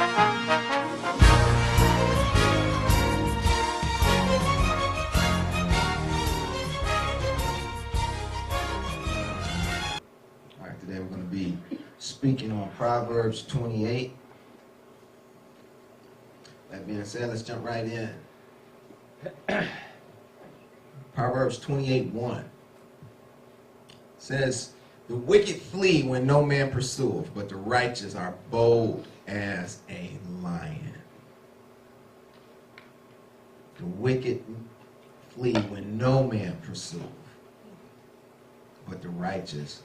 All right, today we're going to be speaking on Proverbs 28. That being said, let's jump right in. Proverbs 28:1 says, "The wicked flee when no man pursueth, but the righteous are bold as a lion." The wicked flee when no man pursueth, but the righteous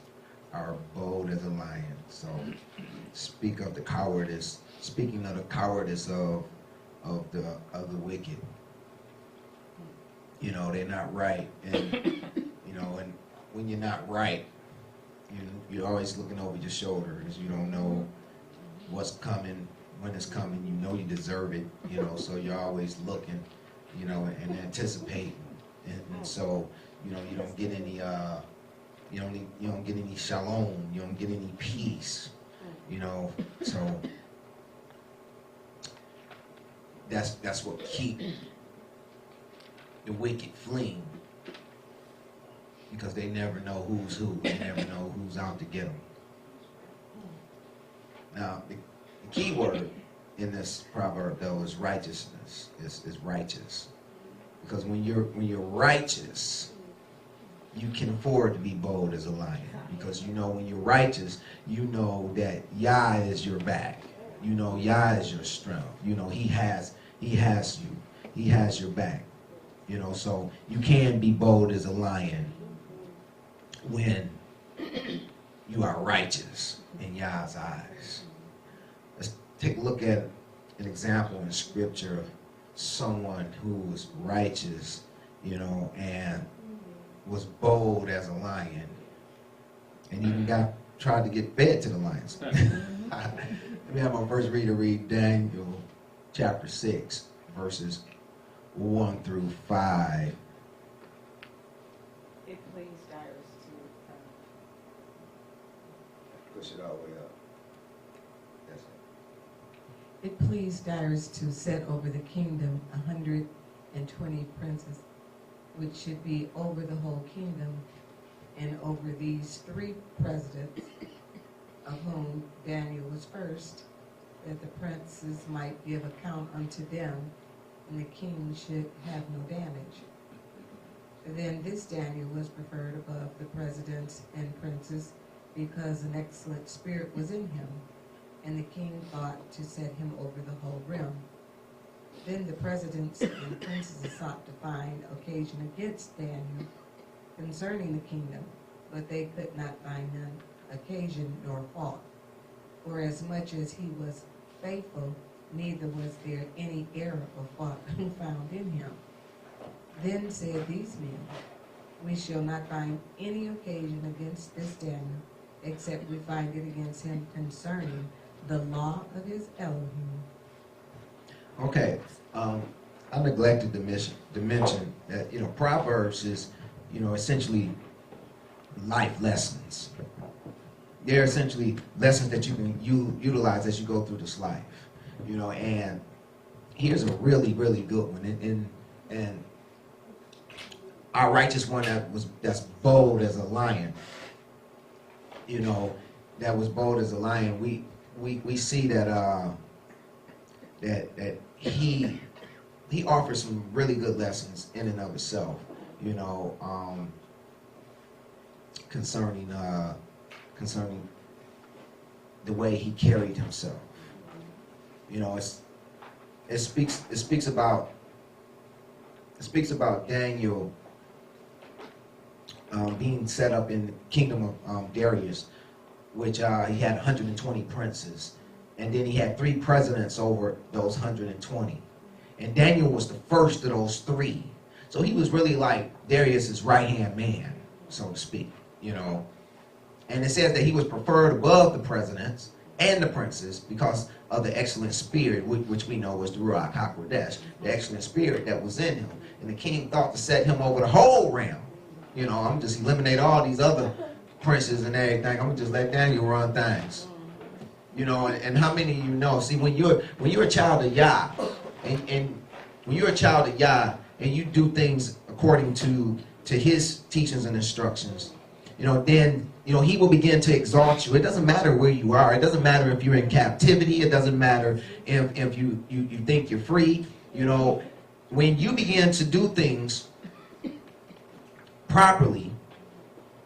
are bold as a lion. So, speaking of the cowardice of the wicked. You know, they're not right, and you know, and when you're not right, you're always looking over your shoulder because you don't know what's coming, when it's coming. You know you deserve it, you know, so you're always looking, you know, and anticipating, and so you know you don't get any you don't get any shalom, you don't get any peace, you know, so that's what keep the wicked fleeing, because they never know who's who. They never know who's out to get them. Now, the key word in this proverb, though, is righteousness. Is righteous, because when you're righteous, you can afford to be bold as a lion, because you know when you're righteous, you know that Yah is your back. You know Yah is your strength. You know He has you. He has your back. You know, so you can be bold as a lion when you are righteous in Yah's eyes. Let's take a look at an example in Scripture of someone who was righteous, you know, and was bold as a lion, and even tried to get fed to the lions. Let me have my first reader read Daniel chapter 6, verses 1 through 5. It pleased Cyrus to Push it all the way up. That's it. It pleased Cyrus to set over the kingdom 120 princes, which should be over the whole kingdom, and over these 3 presidents, of whom Daniel was first, that the princes might give account unto them, and the king should have no damage. Then this Daniel was preferred above the presidents and princes, because an excellent spirit was in him, and the king thought to set him over the whole realm. Then the presidents and princes sought to find occasion against Daniel concerning the kingdom, but they could not find none occasion nor fault. For as much as he was faithful, neither was there any error or fault found in him. Then said these men, we shall not find any occasion against this Daniel, except we find it against him concerning the law of his Elohim. Okay, I neglected to mention that, you know, Proverbs is, you know, essentially life lessons. They're essentially lessons that you can utilize as you go through this life, you know. And here's a really, really good one. And our righteous one that's bold as a lion, you know, that was bold as a lion. We see that that he offers some really good lessons in and of itself, you know, concerning the way he carried himself. You know, it speaks about Daniel being set up in the kingdom of Darius, which he had 120 princes, and then he had 3 presidents over those 120. And Daniel was the first of those 3. So he was really like Darius's right-hand man, so to speak, you know. And it says that he was preferred above the presidents and the princes because of the excellent spirit, which we know was the Ruach HaKodesh, the excellent spirit that was in him. And the king thought to set him over the whole realm. You know, I'm just eliminate all these other princes and everything. I'm going to just let Daniel run things. You know, and how many of you know? See, when you're a child of Yah, and when you're a child of Yah, and you do things according to His teachings and instructions, you know, then He will begin to exalt you. It doesn't matter where you are. It doesn't matter if you're in captivity. It doesn't matter if you think you're free. You know, when you begin to do things properly,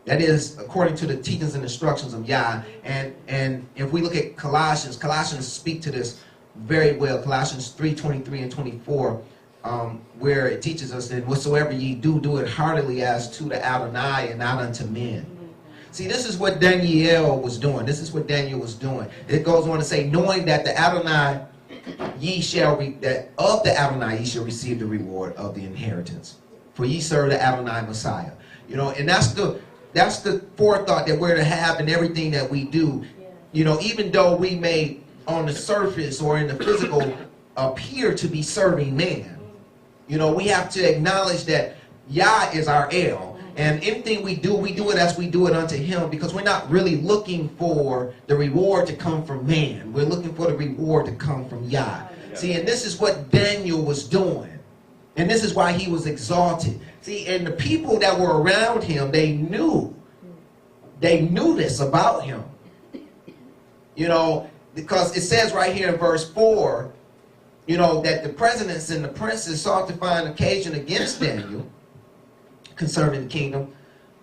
that is according to the teachings and instructions of Yah. And if we look at Colossians speak to this very well. Colossians 3:23 and 24, where it teaches us that whatsoever ye do, do it heartily as to the Adonai and not unto men. See, this is what Daniel was doing. This is what Daniel was doing. It goes on to say, knowing that the Adonai that of the Adonai ye shall receive the reward of the inheritance. For ye serve the Adonai Messiah. You know, and that's the forethought that we're to have in everything that we do. You know, even though we may on the surface or in the physical appear to be serving man, you know, we have to acknowledge that Yah is our El. And anything we do it as we do it unto Him, because we're not really looking for the reward to come from man. We're looking for the reward to come from Yah. See, and this is what Daniel was doing. And this is why he was exalted. See, and the people that were around him, they knew this about him. You know, because it says right here in verse 4, you know, that the presidents and the princes sought to find occasion against Daniel concerning the kingdom,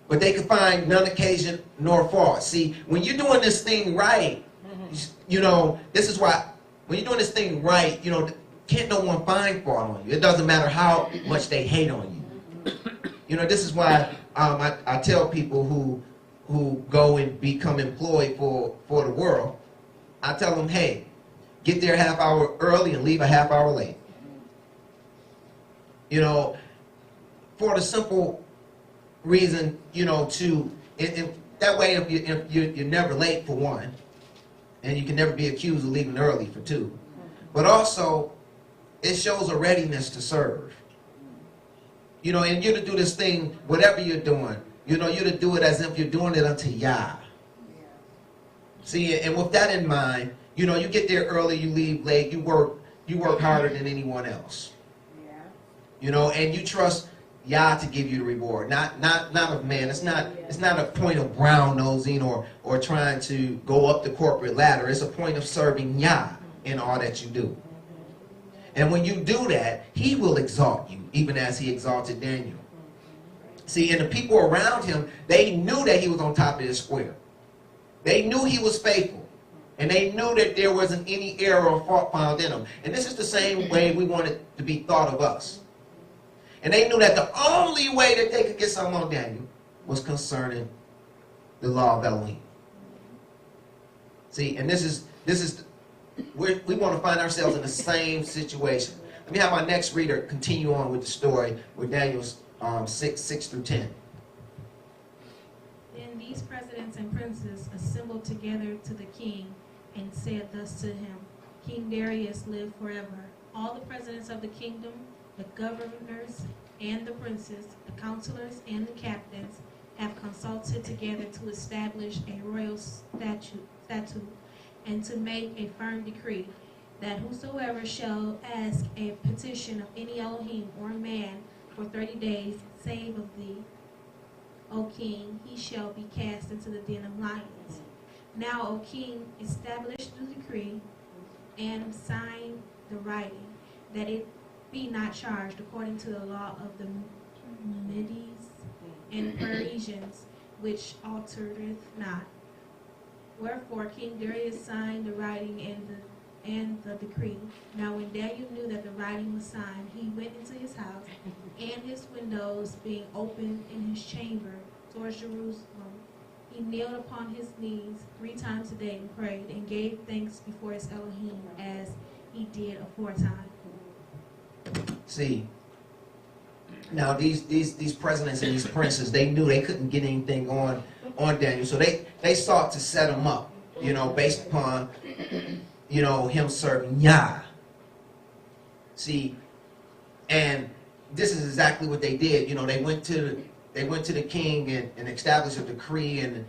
but they could find none occasion nor fault. See, when you're doing this thing right, you know, this is why, when you're doing this thing right, you know, can't no one find fault on you. It doesn't matter how much they hate on you. You know, this is why I tell people who go and become employed for the world, I tell them, hey, get there a half hour early and leave a half hour late. You know, for the simple reason, you know, that way if you're never late for one, and you can never be accused of leaving early for two. But also, it shows a readiness to serve. You know, and you're to do this thing, whatever you're doing, you know, you're to do it as if you're doing it unto Yah. See, and with that in mind, you know, you get there early, you leave late, you work harder than anyone else. You know, and you trust Yah to give you the reward, not of man. It's not a point of brown nosing or trying to go up the corporate ladder. It's a point of serving Yah in all that you do. And when you do that, He will exalt you, even as He exalted Daniel. See, and the people around him, they knew that he was on top of the square. They knew he was faithful. And they knew that there wasn't any error or fault found in him. And this is the same way we want it to be thought of us. And they knew that the only way that they could get something on Daniel was concerning the law of Elohim. See, and we want to find ourselves in the same situation. Let me have my next reader continue on with the story with Daniel's 6 through 10. Then these presidents and princes assembled together to the king and said thus to him, King Darius live forever. All the presidents of the kingdom, the governors and the princes, the counselors and the captains have consulted together to establish a royal statute and to make a firm decree that whosoever shall ask a petition of any Elohim or man for 30 days, save of thee, O king, he shall be cast into the den of lions. Now, O king, establish the decree and sign the writing, that it be not charged according to the law of the Medes and Persians, which altereth not. Wherefore King Darius signed the writing and the decree. Now when Daniel knew that the writing was signed, he went into his house, and his windows being opened in his chamber towards Jerusalem, he kneeled upon his knees 3 times a day and prayed, and gave thanks before his Elohim as he did aforetime. See, now these presidents and these princes, they knew they couldn't get anything on Daniel, so they sought to set him up, you know, based upon, you know, him serving Yah. See, and this is exactly what they did. You know, they went to the king and established a decree and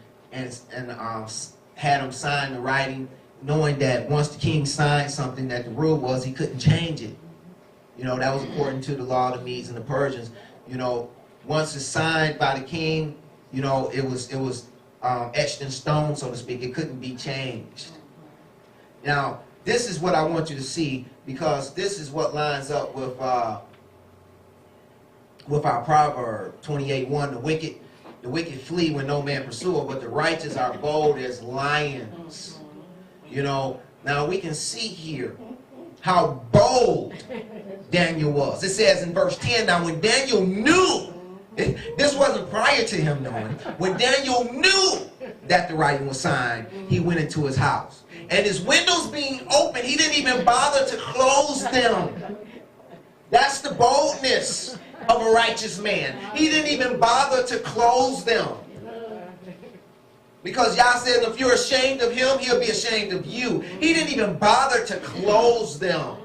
had him sign the writing. knowing that once the king signed something, that the rule was he couldn't change it. You know, that was according to the law of the Medes and the Persians. You know, once it's signed by the king, you know, it was etched in stone, so to speak. It couldn't be changed. Now, this is what I want you to see, because this is what lines up with our proverb 28:1. The wicked flee when no man pursueth, but the righteous are bold as lions. You know, now we can see here how bold Daniel was. It says in verse 10, now when Daniel knew, this wasn't prior to him knowing, when Daniel knew that the writing was signed, he went into his house. And his windows being open, he didn't even bother to close them. That's the boldness of a righteous man. He didn't even bother to close them. Because Yah said, if you're ashamed of him, he'll be ashamed of you. He didn't even bother to close them.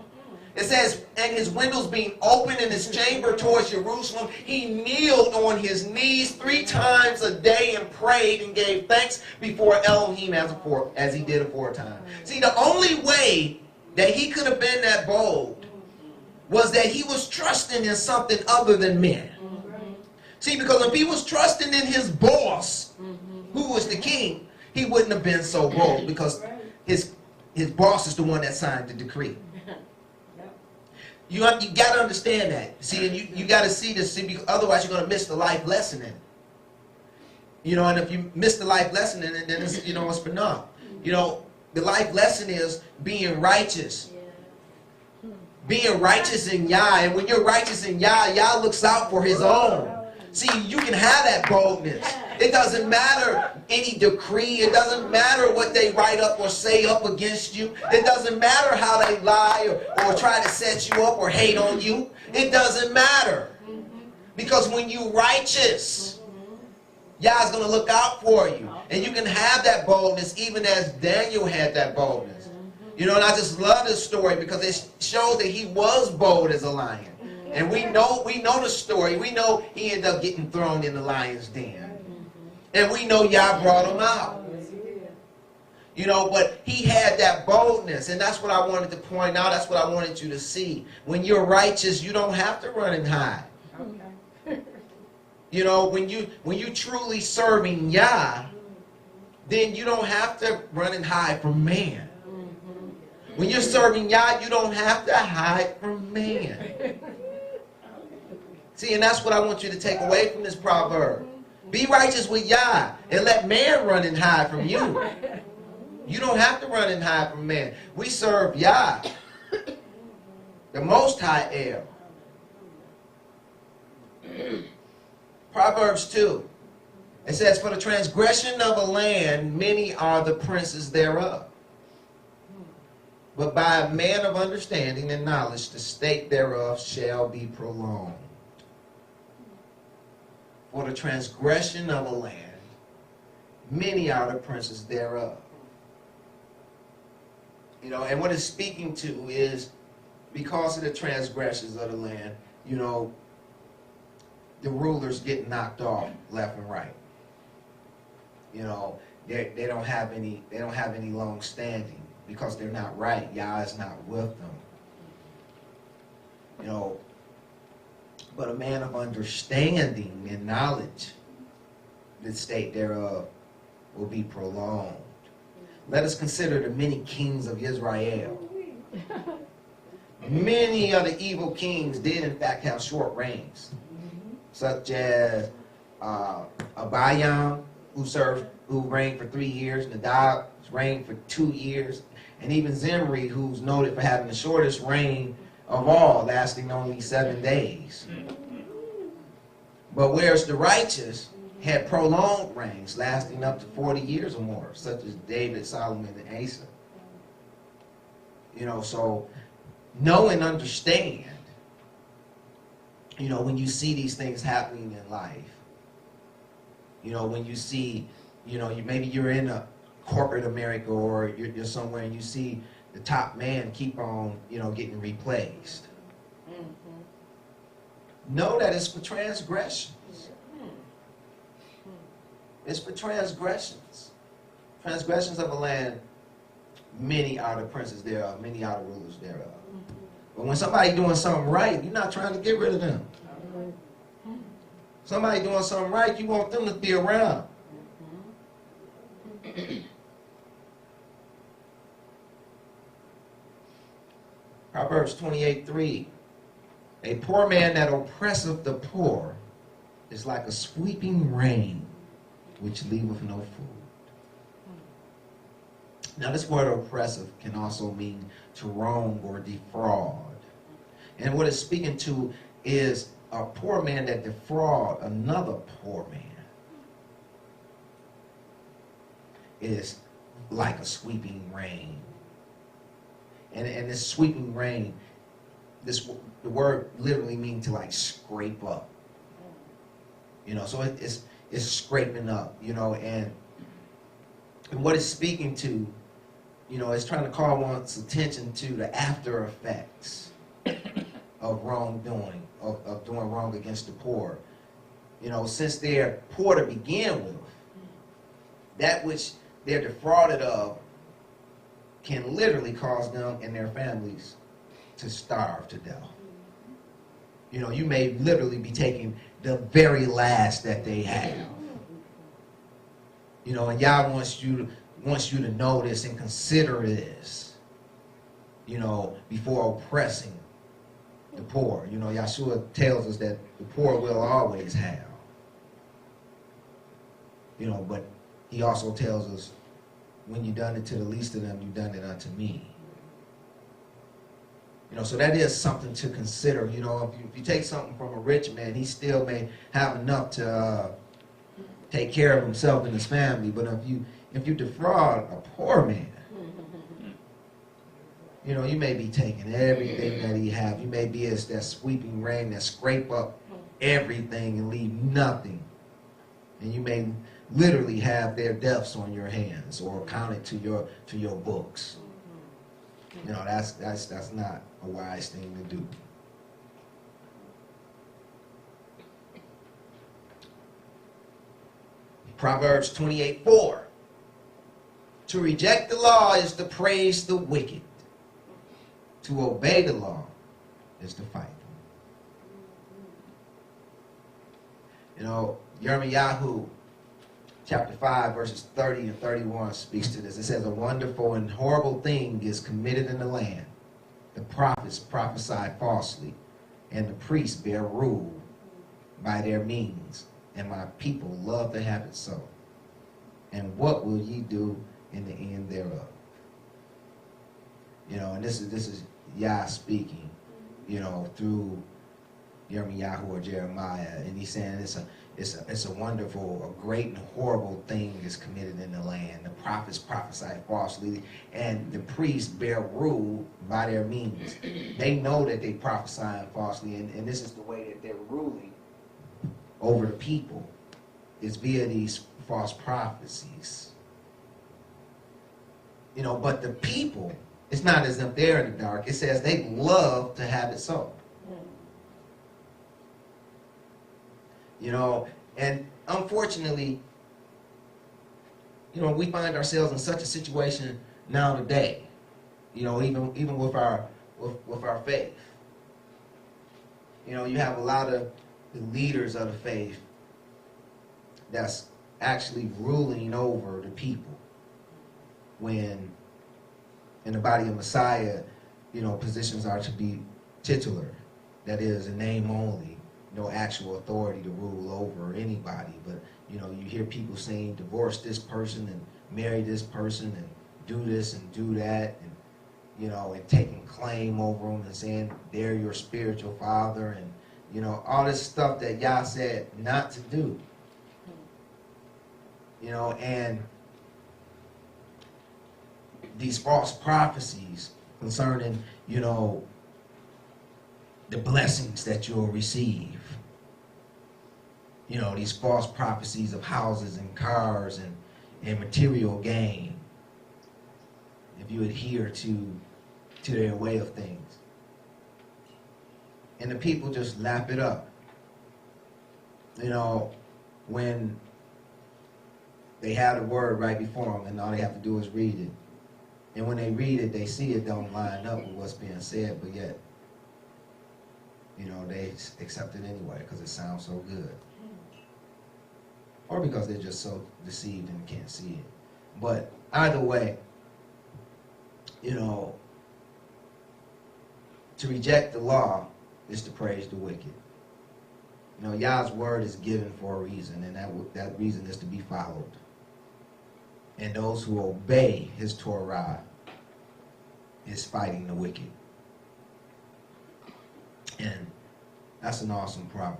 It says, and his windows being open in his chamber towards Jerusalem, he kneeled on his knees 3 times a day and prayed and gave thanks before Elohim as he did aforetime. See, the only way that he could have been that bold was that he was trusting in something other than men. See, because if he was trusting in his boss, who was the king, he wouldn't have been so bold, because his boss is the one that signed the decree. You got to understand that. See, and you got to see this, because otherwise you're going to miss the life lesson in it. You know, and if you miss the life lesson in it, then it's, you know, it's for naught. You know, the life lesson is being righteous. Being righteous in Yah. And when you're righteous in Yah, Yah looks out for his own. See, you can have that boldness. It doesn't matter any decree. It doesn't matter what they write up or say up against you. It doesn't matter how they lie or try to set you up or hate on you. It doesn't matter. Because when you're righteous, Yah's going to look out for you. And you can have that boldness even as Daniel had that boldness. You know, and I just love this story because it shows that he was bold as a lion. And we know the story. We know he ended up getting thrown in the lion's den. And we know Yah brought him out. You know, but he had that boldness. And that's what I wanted to point out. That's what I wanted you to see. When you're righteous, you don't have to run and hide. Okay. You know, when you truly serving Yah, then you don't have to run and hide from man. When you're serving Yah, you don't have to hide from man. See, and that's what I want you to take away from this proverb. Be righteous with Yah and let man run and hide from you. You don't have to run and hide from man. We serve Yah, the Most High El. Proverbs 2. It says, for the transgression of a land, many are the princes thereof. But by a man of understanding and knowledge, the state thereof shall be prolonged. For the transgression of a land, many are the princes thereof. You know, and what it's speaking to is, because of the transgressions of the land, you know, the rulers get knocked off left and right. You know, they don't have any long standing because they're not right. Yah is not with them. You know, but a man of understanding and knowledge, the state thereof will be prolonged. Let us consider the many kings of Israel. Many of the evil kings did in fact have short reigns, such as Abiam, who reigned for 3 years, Nadab reigned for 2 years, and even Zimri, who's noted for having the shortest reign of all, lasting only 7 days. But whereas the righteous had prolonged reigns, lasting up to 40 years or more, such as David, Solomon, and Asa. You know, so know and understand, you know, when you see these things happening in life, you know, when you see, you know, maybe you're in a corporate America or you're somewhere and you see the top man keep on, you know, getting replaced. Know that it's for transgressions. It's for transgressions. Transgressions of a land, many are the princes thereof, many are the rulers thereof. But when somebody doing something right, you're not trying to get rid of them. Somebody doing something right, you want them to be around. Proverbs 28:3. A poor man that oppresseth the poor is like a sweeping rain, which leaveth no food. Now this word oppressive can also mean to wrong or defraud. And what it's speaking to is a poor man that defraud another poor man. It is like a sweeping rain. And this sweeping rain, the word literally means to like scrape up. You know, so it's scraping up, you know, and what it's speaking to, you know, it's trying to call one's attention to the after effects of wrongdoing, of doing wrong against the poor. You know, since they're poor to begin with, that which they're defrauded of can literally cause them and their families to starve to death. You know, you may literally be taking the very last that they have. You know, and Yah wants you to know this and consider this, you know, before oppressing the poor. You know, Yahshua tells us that the poor will always have. You know, but he also tells us, when you done it to the least of them, you done it unto me. You know, so that is something to consider. You know, if you take something from a rich man, he still may have enough to take care of himself and his family. But if you defraud a poor man, you know, you may be taking everything that he have. You may be as that sweeping rain that scrape up everything and leave nothing. And you may literally have their deaths on your hands or counted to your books. You know, that's not a wise thing to do. Proverbs 28:4. To reject the law is to praise the wicked. To obey the law is to fight them. You know, Yirmiyahu chapter 5 verses 30 and 31 speaks to this. It says, a wonderful and horrible thing is committed in the land. The prophets prophesy falsely, and the priests bear rule by their means, and my people love to have it so. And what will ye do in the end thereof? You know, and this is Yah speaking, you know, through Yirmiyahu or Jeremiah, and he's saying it's a wonderful, a great and horrible thing is committed in the land. The prophets prophesy falsely, and the priests bear rule by their means. They know that they prophesy falsely, and this is the way that they're ruling over the people, is via these false prophecies. You know, but the people, it's not as if they're in the dark. It says they love to have it so. You know, and unfortunately, you know, we find ourselves in such a situation now today. You know, even with our faith. You know, you have a lot of the leaders of the faith that's actually ruling over the people. When in the body of Messiah, you know, positions are to be titular, that is, a name only. No actual authority to rule over anybody, but you know, you hear people saying divorce this person and marry this person and do this and do that, and you know, and taking claim over them and saying they're your spiritual father, and you know, all this stuff that Yah said not to do. You know, and these false prophecies concerning, you know, the blessings that you'll receive. You know, these false prophecies of houses and cars and material gain, if you adhere to their way of things. And the people just lap it up. You know, when they have the word right before them and all they have to do is read it. And when they read it, they see it don't line up with what's being said, but yet, you know, they accept it anyway because it sounds so good. Or because they're just so deceived and can't see it. But either way, you know, to reject the law is to praise the wicked. You know, Yah's word is given for a reason, and that reason is to be followed. And those who obey his Torah is fighting the wicked. And that's an awesome proverb.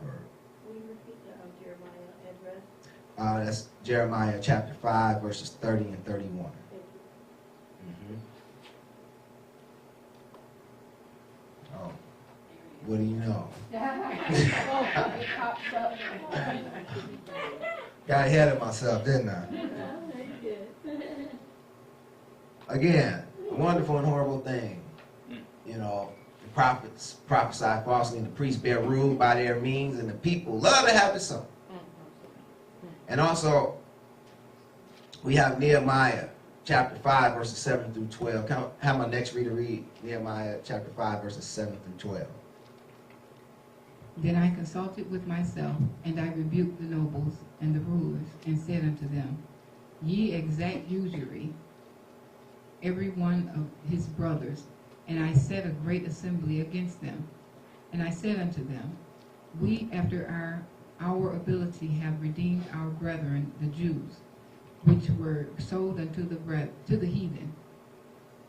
Will you repeat the Jeremiah address? That's Jeremiah chapter 5, verses 30 and 31. Thank you. Oh, what do you know? Oh, it pops up. Got ahead of myself, didn't I? You did. Again, a wonderful and horrible thing. You know, the prophets prophesy falsely, and the priests bear rule by their means, and the people love to have it so. And also, we have Nehemiah chapter 5, verses 7 through 12. Can I have my next reader read Nehemiah chapter 5, verses 7 through 12? Then I consulted with myself, and I rebuked the nobles and the rulers, and said unto them, Ye exact usury, every one of his brothers. And I set a great assembly against them. And I said unto them, We after our ability have redeemed our brethren, the Jews, which were sold unto the heathen.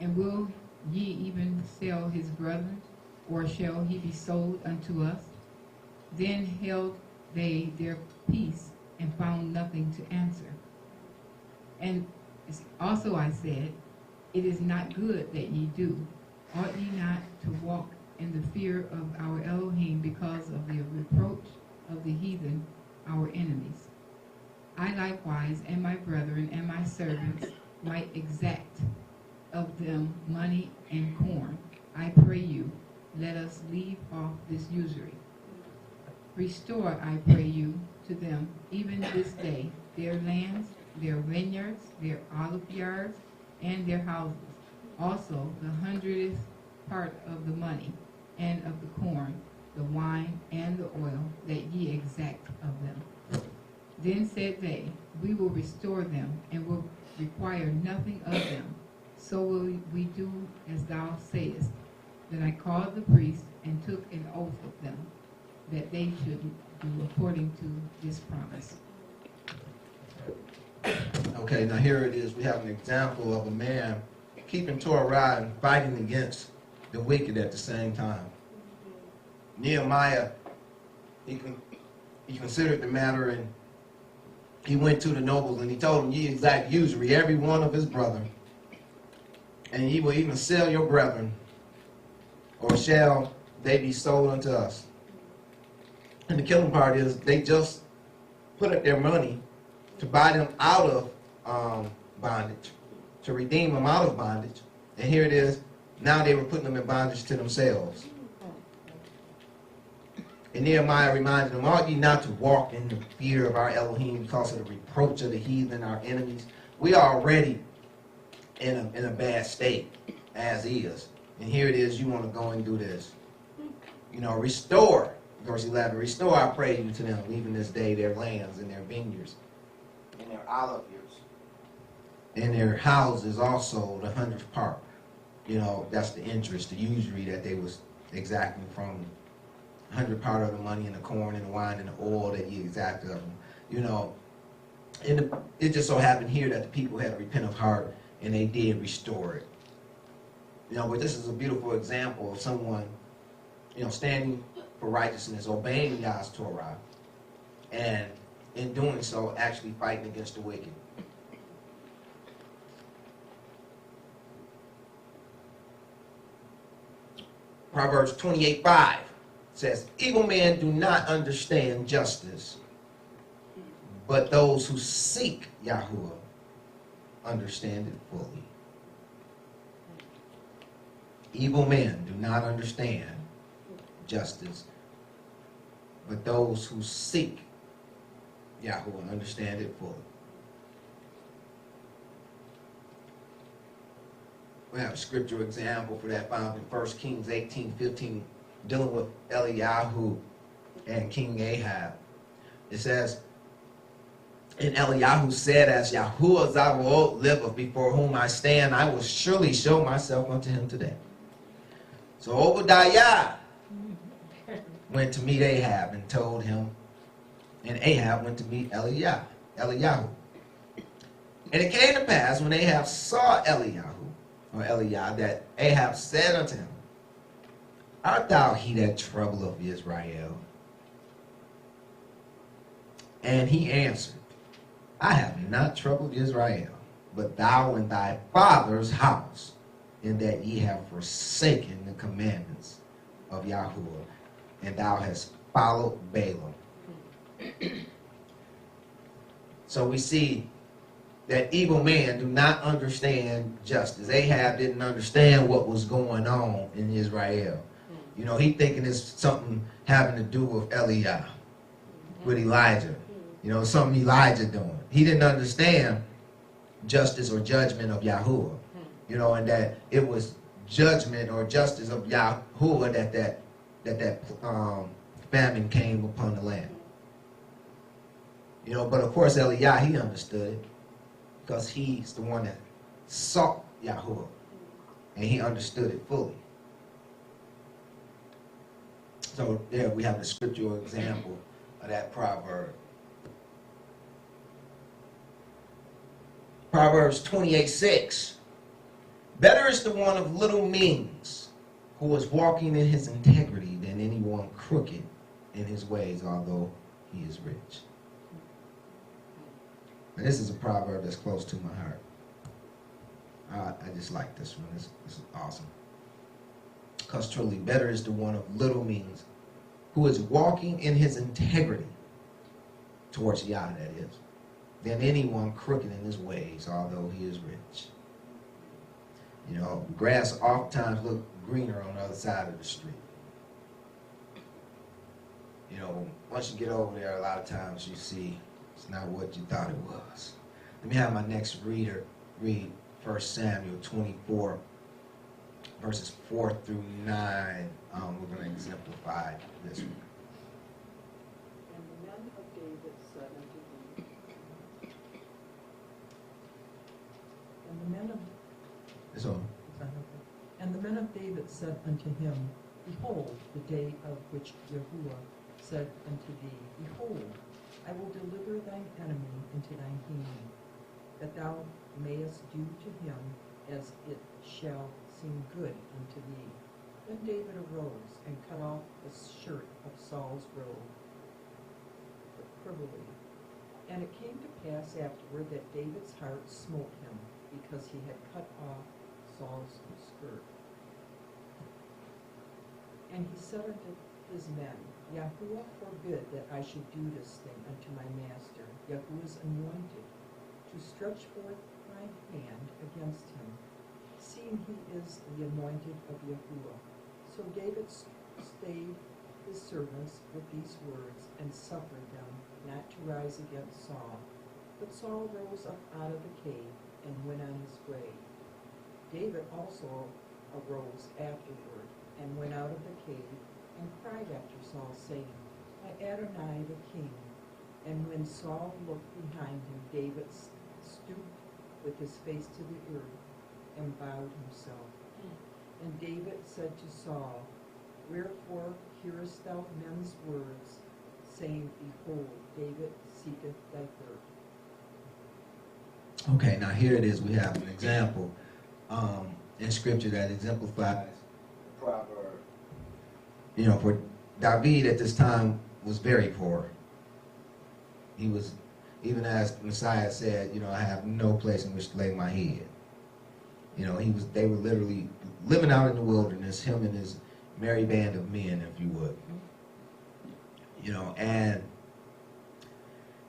And will ye even sell his brethren, or shall he be sold unto us? Then held they their peace, and found nothing to answer. And also I said, It is not good that ye do. Ought ye not to walk in the fear of our Elohim because of the reproach of the heathen, our enemies? I likewise and my brethren and my servants might exact of them money and corn. I pray you, let us leave off this usury. Restore, I pray you, to them even this day their lands, their vineyards, their olive yards, and their houses, also the 100th part of the money, and of the corn, the wine, and the oil, that ye exact of them. Then said they, We will restore them, and will require nothing of them. So will we do as thou sayest. Then I called the priests, and took an oath of them, that they should do according to this promise. Okay, now here it is. We have an example of a man keeping Torah and fighting against the wicked at the same time. Nehemiah, he considered the matter, and he went to the nobles and he told them, Ye exact usury, every one of his brethren, and ye will even sell your brethren, or shall they be sold unto us. And the killing part is they just put up their money to buy them out of bondage, to redeem them out of bondage. And here it is, now they were putting them in bondage to themselves. And Nehemiah reminded them, Ought ye not to walk in the fear of our Elohim because of the reproach of the heathen, our enemies? We are already in a bad state, as is. And here it is, you want to go and do this. You know, restore, verse 11, restore, I pray you, to them, even this day, their lands and their vineyards and their olive yards and their houses also, the 100th part. You know, that's the interest, the usury that they was exacting from 100th part of the money and the corn and the wine and the oil that you exact of them. You know, and it just so happened here that the people had a repentant heart and they did restore it. You know, but this is a beautiful example of someone, you know, standing for righteousness, obeying God's Torah, and in doing so, actually fighting against the wicked. Proverbs 28:5 says, Evil men do not understand justice, but those who seek Yahuwah understand it fully. Evil men do not understand justice, but those who seek Yahuwah understand it fully. We have a scriptural example for that found in 1 Kings 18:15, dealing with Eliyahu and King Ahab. It says, and Eliyahu said, as Yahuwah Zabaoth liveth, before whom I stand, I will surely show myself unto him today. So Obadiah went to meet Ahab and told him, and Ahab went to meet Eliyahu. And it came to pass, when Ahab saw Eliah, that Ahab said unto him, art thou he that troubleth Israel? And he answered, I have not troubled Israel, but thou and thy father's house, in that ye have forsaken the commandments of Yahuwah, and thou hast followed Balaam. So we see that evil men do not understand justice. Ahab didn't understand what was going on in Israel. You know, he thinking it's something having to do with Eliah, with Elijah. You know, something Elijah doing. He didn't understand justice or judgment of Yahuwah. You know, and that it was judgment or justice of Yahuwah that famine came upon the land. You know, but of course Eliah, he understood it, because he's the one that sought Yahuwah, and he understood it fully. So there we have a scriptural example of that proverb. Proverbs 28:6. Better is the one of little means, who is walking in his integrity, than anyone crooked in his ways, although he is rich. And this is a proverb that's close to my heart. I just like this one. This is awesome. Because truly, better is the one of little means, who is walking in his integrity towards Yah, that is, than anyone crooked in his ways, although he is rich. You know, grass oftentimes look greener on the other side of the street. You know, once you get over there, a lot of times you see it's not what you thought it was. Let me have my next reader read 1 Samuel 24, verses 4 through 9. We're going to exemplify this one. And the men of David said unto him, And the men of David said unto him, Behold, the day of which Yahuwah said unto thee, Behold, I will deliver thine enemy into thine hand, that thou mayest do to him as it shall seem good unto thee. Then David arose and cut off the shirt of Saul's robe privily. And it came to pass afterward that David's heart smote him, because he had cut off Saul's skirt. And he said unto his men, Yahuwah forbid that I should do this thing unto my master, Yahuwah's anointed, to stretch forth my hand against him, seeing he is the anointed of Yahuwah. So David stayed his servants with these words, and suffered them not to rise against Saul. But Saul rose up out of the cave, and went on his way. David also arose afterward, and went out of the cave, and cried after Saul, saying, My Adonai the king. And when Saul looked behind him, David stooped with his face to the earth, and bowed himself. And David said to Saul, Wherefore hearest thou men's words, saying, Behold, David seeketh thy hurt? Okay, now here it is. We have an example in Scripture that exemplifies the proverb. You know, for David at this time was very poor. He was, even as Messiah said, you know, I have no place in which to lay my head. You know, they were literally living out in the wilderness, him and his merry band of men, if you would. You know, and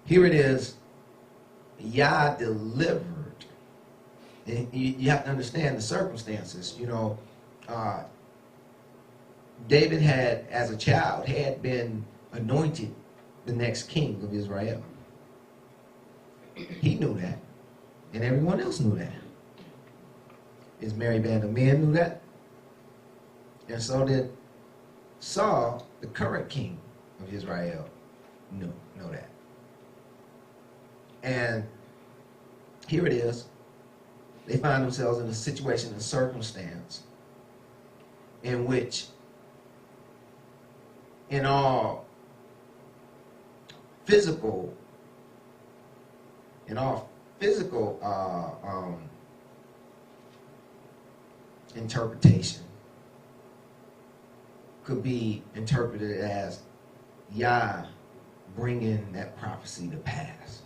here it is, Yah delivered. And you have to understand the circumstances. You know, David had, as a child, had been anointed the next king of Israel. He knew that, and everyone else knew that. His merry band of men knew that. And so did Saul, the current king of Israel, know that. And here it is. They find themselves in a situation, a circumstance, in which in all physical interpretation could be interpreted as Yah bringing that prophecy to pass.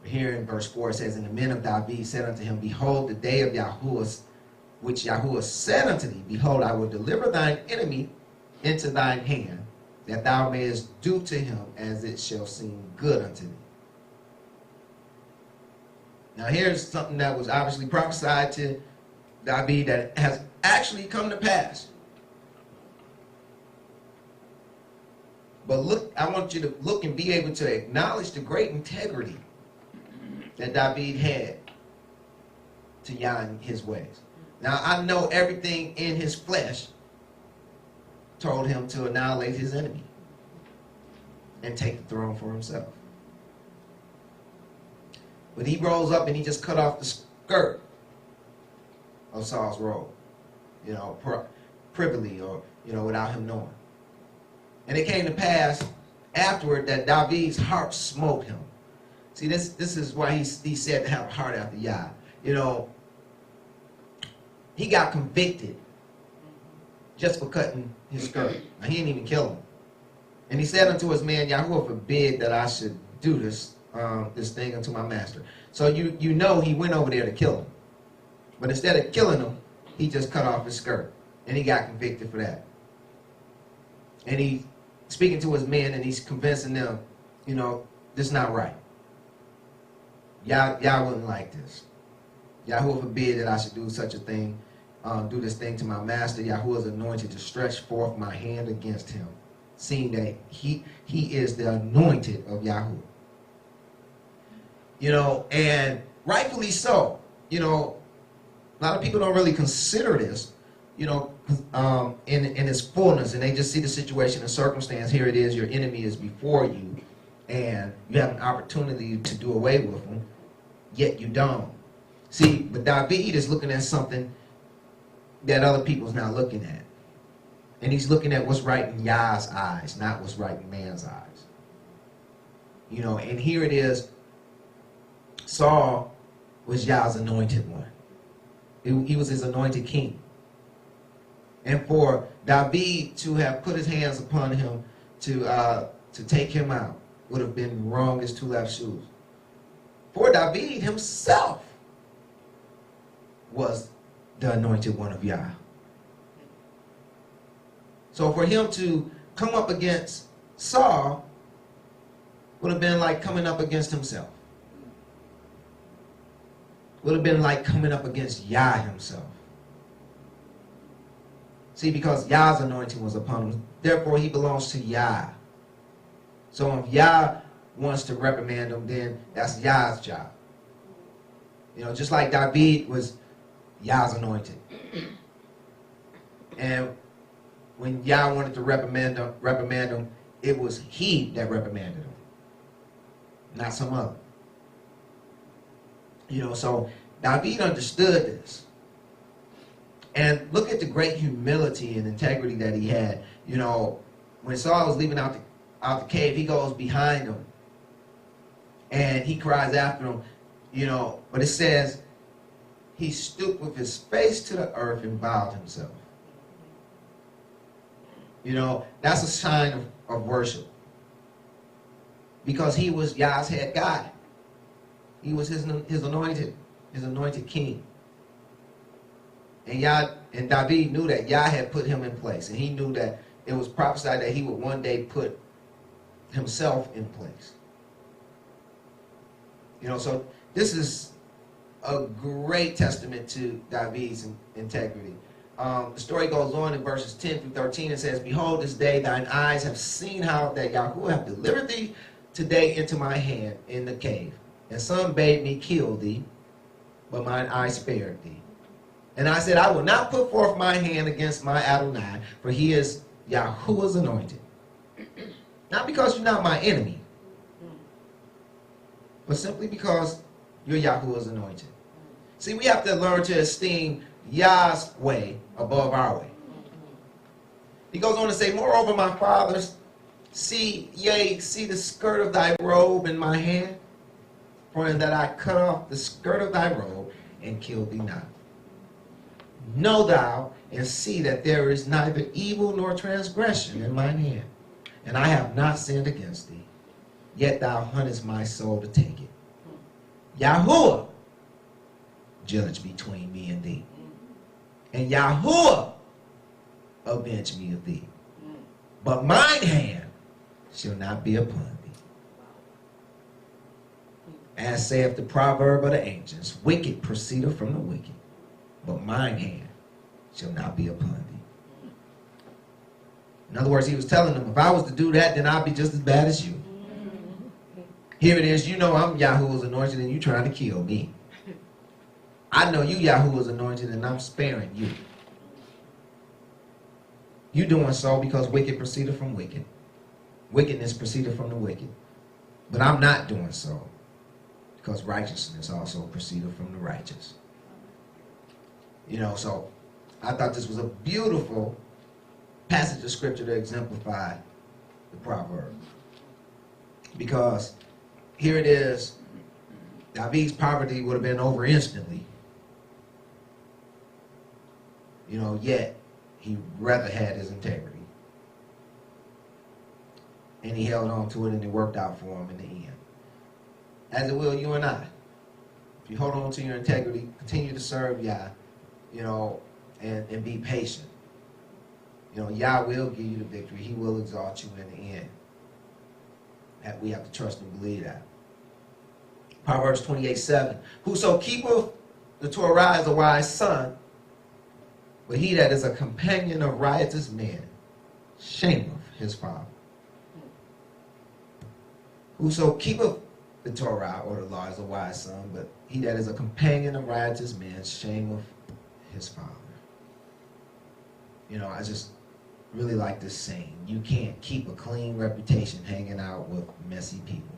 Here in verse 4 it says, and the men of David said unto him, behold, the day of Yahuwah, which Yahuwah said unto thee, behold, I will deliver thine enemy into thine hand, that thou mayest do to him as it shall seem good unto thee. Now here's something that was obviously prophesied to David that has actually come to pass. But look, I want you to look and be able to acknowledge the great integrity that David had to Yah and his ways. Now I know everything in his flesh told him to annihilate his enemy and take the throne for himself. But he rose up and he just cut off the skirt of Saul's robe, privily or, without him knowing. And it came to pass afterward that David's heart smote him. See, this is why he's said to have a heart after Yah. He got convicted just for cutting his skirt. Now, he didn't even kill him. And he said unto his man, Yahuwah forbid that I should do this thing unto my master. So he went over there to kill him. But instead of killing him, he just cut off his skirt. And he got convicted for that. And he's speaking to his men and he's convincing them, this is not right. Y'all wouldn't like this. Yahuwah forbid that I should do such a thing, do this thing to my master. Yahuwah is anointed to stretch forth my hand against him, seeing that he is the anointed of Yahuwah. And rightfully so. A lot of people don't really consider this, in its fullness, and they just see the situation and circumstance. Here it is, your enemy is before you, and you have an opportunity to do away with them, yet you don't. See, but David is looking at something that other people's not looking at. And he's looking at what's right in Yah's eyes, not what's right in man's eyes. And here it is, Saul was Yah's anointed one. He was his anointed king. And for David to have put his hands upon him to take him out would have been wrong as two left shoes. For David himself was the anointed one of Yah. So for him to come up against Saul would have been like coming up against himself. Would have been like coming up against Yah himself. See, because Yah's anointing was upon him, therefore he belongs to Yah. So if Yah wants to reprimand him, then that's Yah's job. Just like David was Yah's anointed. And when Yah wanted to reprimand him, it was he that reprimanded him, not some other. So David understood this. And look at the great humility and integrity that he had. When Saul was leaving out the cave, he goes behind him. And he cries after him, but it says, he stooped with his face to the earth and bowed himself. That's a sign of worship. Because he was Yah's head guy. He was his anointed king. And David knew that Yah had put him in place. And he knew that it was prophesied that he would one day put himself in place. So this is a great testament to David's integrity. The story goes on in verses 10 through 13. It says, behold, this day thine eyes have seen how that Yahuwah hath delivered thee today into my hand in the cave. And some bade me kill thee, but mine eye spared thee. And I said, I will not put forth my hand against my Adonai, for he is Yahuwah's anointed. Not because you're not my enemy, but simply because you're Yahuwah's anointed. See, we have to learn to esteem Yah's way above our way. He goes on to say, moreover, my fathers, see the skirt of thy robe in my hand, for in that I cut off the skirt of thy robe and killed thee not. Know thou and see that there is neither evil nor transgression in mine hand, and I have not sinned against thee, yet thou huntest my soul to take it. Yahuwah, judge between me and thee, and Yahuwah, avenge me of thee. But mine hand shall not be upon thee. As saith the proverb of the ancients, wicked proceedeth from the wicked, but mine hand shall not be upon thee. In other words, he was telling them, if I was to do that, then I'd be just as bad as you. Here it is, you know I'm Yahuwah's anointed and you trying to kill me. I know you Yahuwah's anointed and I'm sparing you. You doing so because wicked proceeded from wicked. Wickedness proceeded from the wicked. But I'm not doing so because righteousness also proceeded from the righteous. You know, so I thought this was a beautiful passage of scripture to exemplify the proverb. Because here it is, David's poverty would have been over instantly. You know, yet he rather had his integrity. And he held on to it and it worked out for him in the end. As it will you and I. If you hold on to your integrity, continue to serve Yah, you know, and be patient. You know, Yah will give you the victory. He will exalt you in the end. That we have to trust and believe that. Proverbs 28:7. Whoso keepeth the Torah is a wise son, but he that is a companion of riotous men shameth his father. Whoso keepeth the Torah or the law is a wise son, but he that is a companion of riotous men shameth his father. You know, I just really like this saying. You can't keep a clean reputation hanging out with messy people.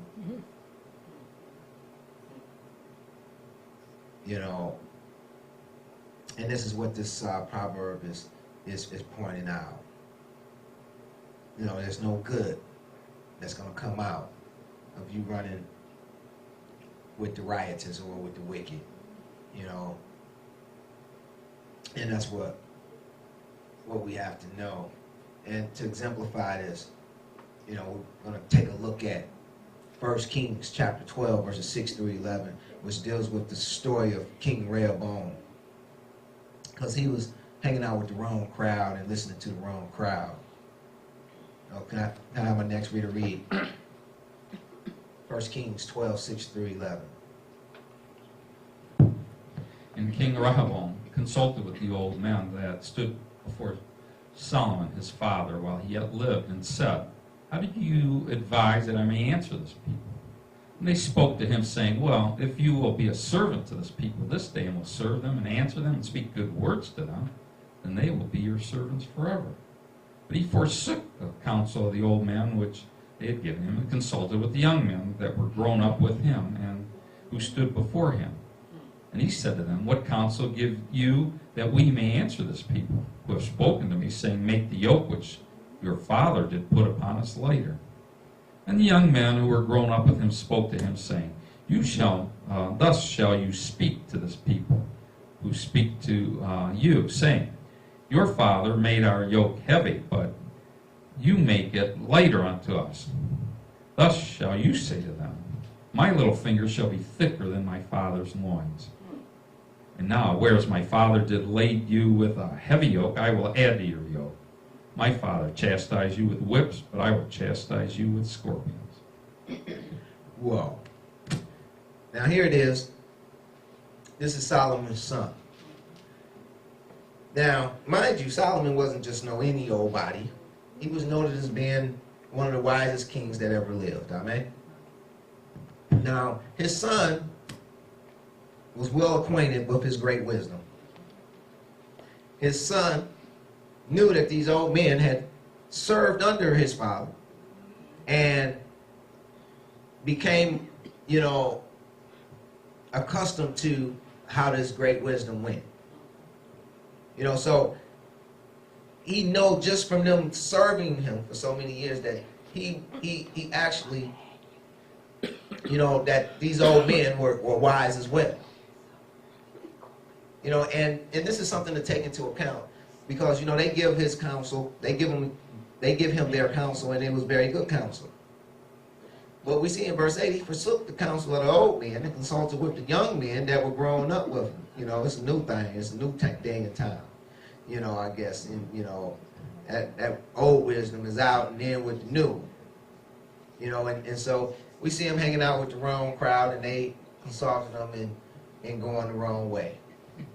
You know, and this is what this proverb is pointing out. You know, there's no good that's going to come out of you running with the riotous or with the wicked, you know. And that's what we have to know. And to exemplify this, you know, we're going to take a look at 1 Kings chapter 12, verses 6 through 11, which deals with the story of King Rehoboam. Because he was hanging out with the wrong crowd and listening to the wrong crowd. Oh, can I have my next reader read? 1 Kings 12, 6 through 11. And King Rehoboam consulted with the old men that stood before Solomon his father while he yet lived, and said, how do you advise that I may answer this people? And they spoke to him, saying, well, if you will be a servant to this people this day, and will serve them and answer them and speak good words to them, then they will be your servants forever. But he forsook the counsel of the old men which they had given him, and consulted with the young men that were grown up with him, and who stood before him. And he said to them, what counsel give you that we may answer this people, who have spoken to me, saying, make the yoke which your father did put upon us later? And the young men who were grown up with him spoke to him, saying, thus shall you speak to this people, who speak to you, saying, your father made our yoke heavy, but you make it lighter unto us. Thus shall you say to them, my little finger shall be thicker than my father's loins. And now, whereas my father did lade you with a heavy yoke, I will add to your yoke. My father chastised you with whips, but I will chastise you with scorpions. Whoa. Now here it is. This is Solomon's son. Now, mind you, Solomon wasn't just no any old body. He was noted as being one of the wisest kings that ever lived. Amen. Now, his son was well acquainted with his great wisdom. his son knew that these old men had served under his father and became, accustomed to how this great wisdom went. So he know just from them serving him for so many years that he actually, that these old men were wise as well. And this is something to take into account because, they give his counsel, they give him their counsel, and it was very good counsel. But we see in verse 8, he forsook the counsel of the old men and consulted with the young men that were growing up with him. It's a new thing. It's a new day and time. I guess. And, that old wisdom is out and then with the new. And so we see him hanging out with the wrong crowd and they consulted him and going the wrong way.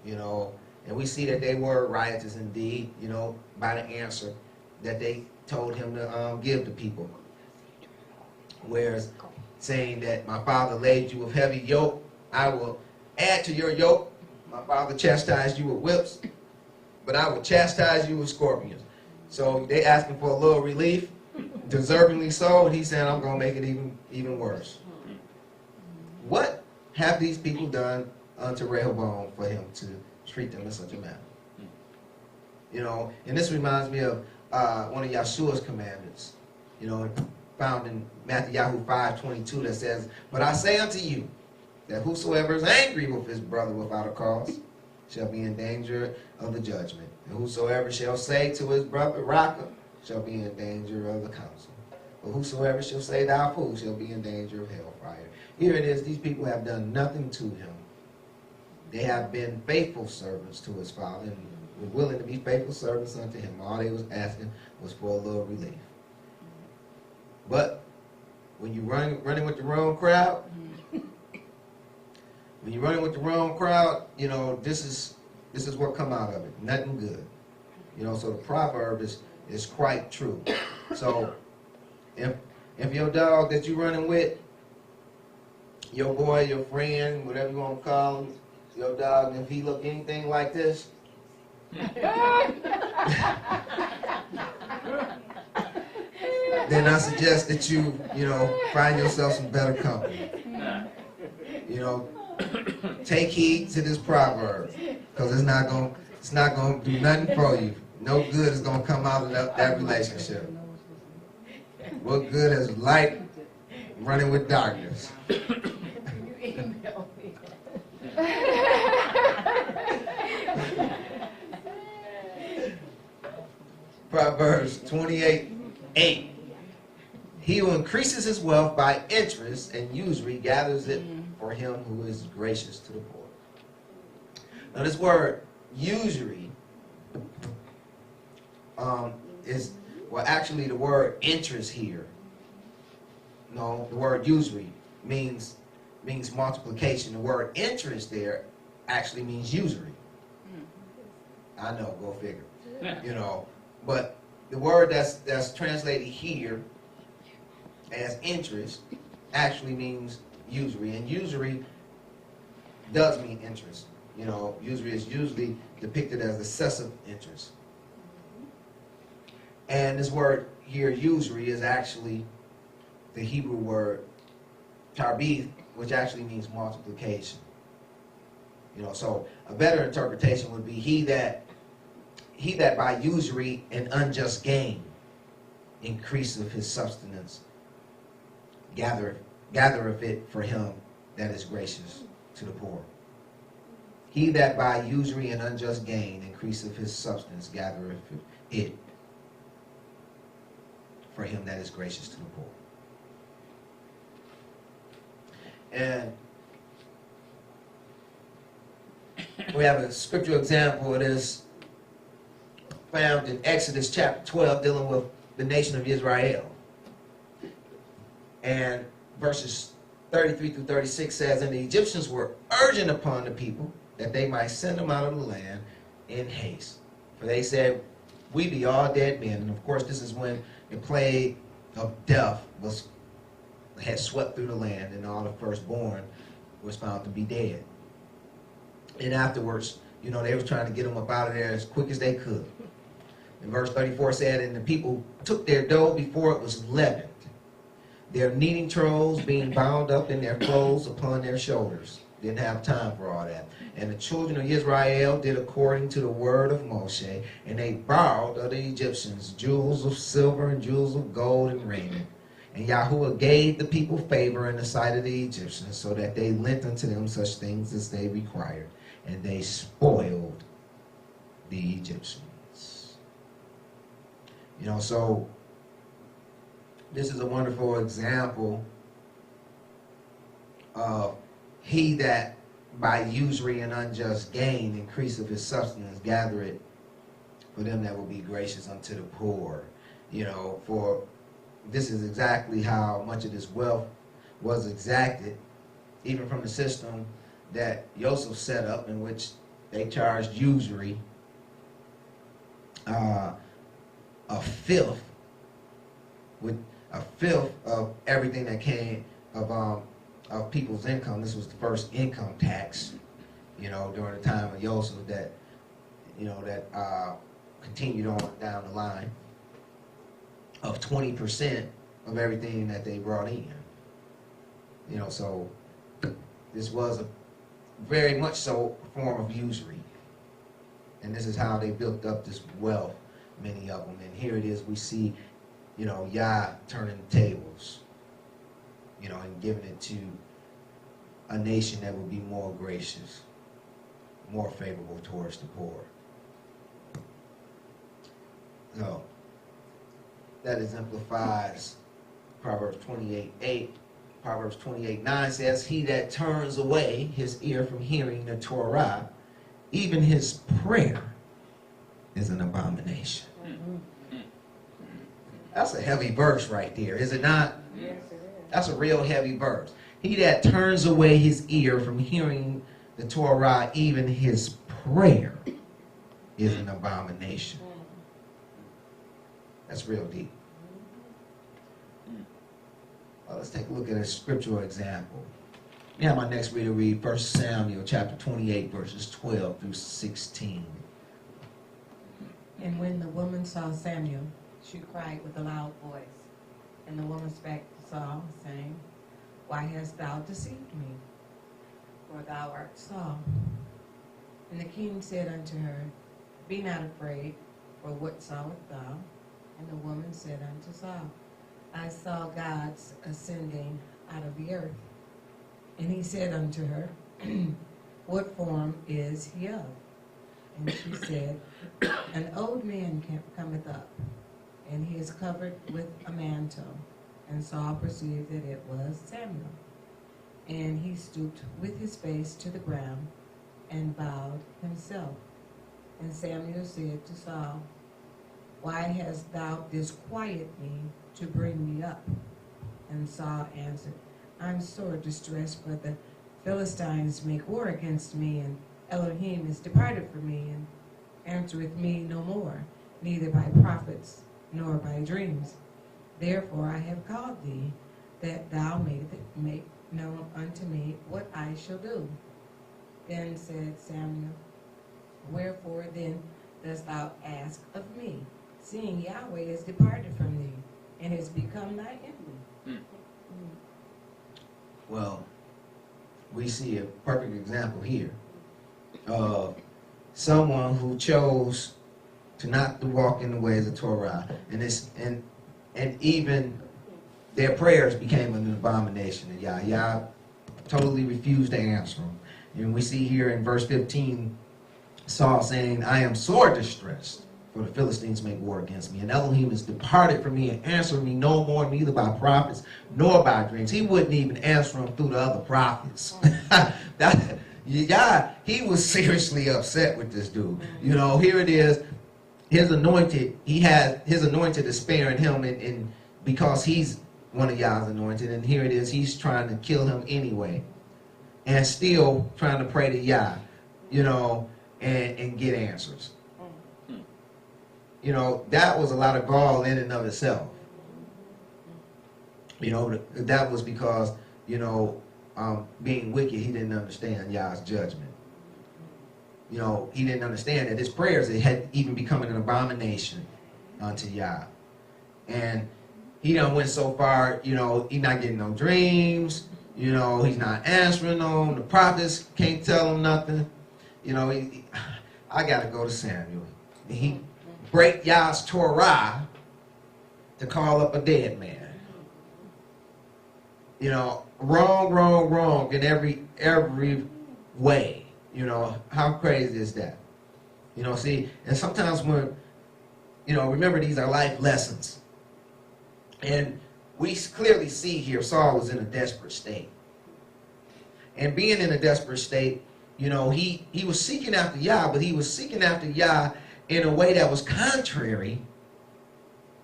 And we see that they were riotous indeed, by the answer that they told him to give the people. Whereas saying that my father laid you with heavy yoke, I will add to your yoke. My father chastised you with whips, but I will chastise you with scorpions. So they asking for a little relief, deservingly so, and he said, I'm going to make it even worse. What have these people done unto Rehoboam for him to treat them in such a manner? And this reminds me of one of Yeshua's commandments, found in Matthew 5:22 that says, but I say unto you, that whosoever is angry with his brother without a cause shall be in danger of the judgment. And whosoever shall say to his brother, Raka, shall be in danger of the council. But whosoever shall say, thou fool, shall be in danger of hellfire. Here it is, these people have done nothing to him. They have been faithful servants to his father and were willing to be faithful servants unto him. All they was asking was for a little relief. But when you're running with the wrong crowd, this is what come out of it. Nothing good. So the proverb is quite true. So if your dog that you're running with, your boy, your friend, whatever you want to call him, your dog, and if he look anything like this, then I suggest that you find yourself some better company. Take heed to this proverb, because it's not gonna do nothing for you. No good is gonna come out of that relationship. What good is light running with darkness? Proverbs 28:8. He who increases his wealth by interest and usury gathers it for him who is gracious to the poor. Now this word usury is, well, actually the word interest here. No, the word usury means multiplication. The word interest there actually means usury. I know, go figure. But the word that's translated here as interest actually means usury, and usury does mean interest. Usury is usually depicted as excessive interest. And this word here, usury, is actually the Hebrew word tarbith, which actually means multiplication. So a better interpretation would be he that by usury and unjust gain increaseth his substance, gathereth it for him that is gracious to the poor. He that by usury and unjust gain increaseth his substance, gathereth it for him that is gracious to the poor. And we have a scriptural example of this found in Exodus chapter 12, dealing with the nation of Israel. And verses 33 through 36 says, and the Egyptians were urgent upon the people that they might send them out of the land in haste. For they said, we be all dead men. And of course, this is when the plague of death had swept through the land, and all the firstborn was found to be dead. And afterwards, You know, they was trying to get them up out of there as quick as they could. And verse 34 said, and the people took their dough before it was leavened, their kneading troughs being bound up in their clothes upon their shoulders. Didn't have time for all that. And the children of Israel did according to the word of Moshe, and they borrowed of the Egyptians jewels of silver and jewels of gold and raiment. And Yahuwah gave the people favor in the sight of the Egyptians, so that they lent unto them such things as they required, and they spoiled the Egyptians. You know, so this is a wonderful example of he that by usury and unjust gain increase of his substance gather it for them that will be gracious unto the poor. You know, for this is exactly how much of this wealth was exacted, even from the system that Joseph set up, in which they charged usury, a fifth of everything that came of people's income. This was the first income tax, you know, during the time of Joseph that, you know, that continued on down the line, of 20% of everything that they brought in. You know, so this was a very much so form of usury. And this is how they built up this wealth, many of them. And here it is, we see, you know, Yah turning the tables, you know, and giving it to a nation that will be more gracious, more favorable towards the poor. So that exemplifies Proverbs 28:8. Proverbs 28:9 says, he that turns away his ear from hearing the Torah, even his prayer is an abomination. That's a heavy verse right there, is it not? Yes, it is. That's a real heavy verse. He that turns away his ear from hearing the Torah, even his prayer is an abomination. That's real deep. Let's take a look at a scriptural example. Let me have my next reader read 1 Samuel chapter 28, verses 12 through 16. And when the woman saw Samuel, she cried with a loud voice. And the woman spake to Saul, saying, why hast thou deceived me? For thou art Saul. And the king said unto her, be not afraid, for what sawest thou? And the woman said unto Saul, I saw God's ascending out of the earth. And he said unto her, what form is he of? And she said, an old man cometh up, and he is covered with a mantle. And Saul perceived that it was Samuel. And he stooped with his face to the ground, and bowed himself. And Samuel said to Saul, why hast thou disquieted me to bring me up? And Saul answered, I'm sore distressed, for the Philistines make war against me, and Elohim is departed from me, and answereth me no more, neither by prophets nor by dreams. Therefore I have called thee, that thou mayest make known unto me what I shall do. Then said Samuel, wherefore then dost thou ask of me, seeing Yahweh is departed from thee, and is become thy enemy? Well, we see a perfect example here of someone who chose to not to walk in the ways of Torah, and even their prayers became an abomination to Yah. Yah totally refused to answer them. And we see here in verse 15, Saul saying, I am sore distressed, for the Philistines make war against me. And Elohim is departed from me and answered me no more, neither by prophets nor by dreams. He wouldn't even answer them through the other prophets. He was seriously upset with this dude. You know, here it is. His anointed, his anointed is sparing him and because he's one of Yah's anointed. And here it is. He's trying to kill him anyway. And still trying to pray to Yah, you know, and get answers. You know, that was a lot of gall in and of itself. You know, that was because, you know, being wicked, he didn't understand Yah's judgment. you know, he didn't understand that his prayers had even become an abomination unto Yah. And he done went so far, you know, he's not getting no dreams, you know, he's not answering them, the prophets can't tell him nothing. You know, I got to go to Samuel. He break Yah's Torah to call up a dead man. You know, wrong in every way. You know, how crazy is that? You know, see, and sometimes when, you know, remember these are life lessons. And we clearly see here Saul was in a desperate state. And being in a desperate state, you know, he was seeking after Yah, but he was seeking after Yah in a way that was contrary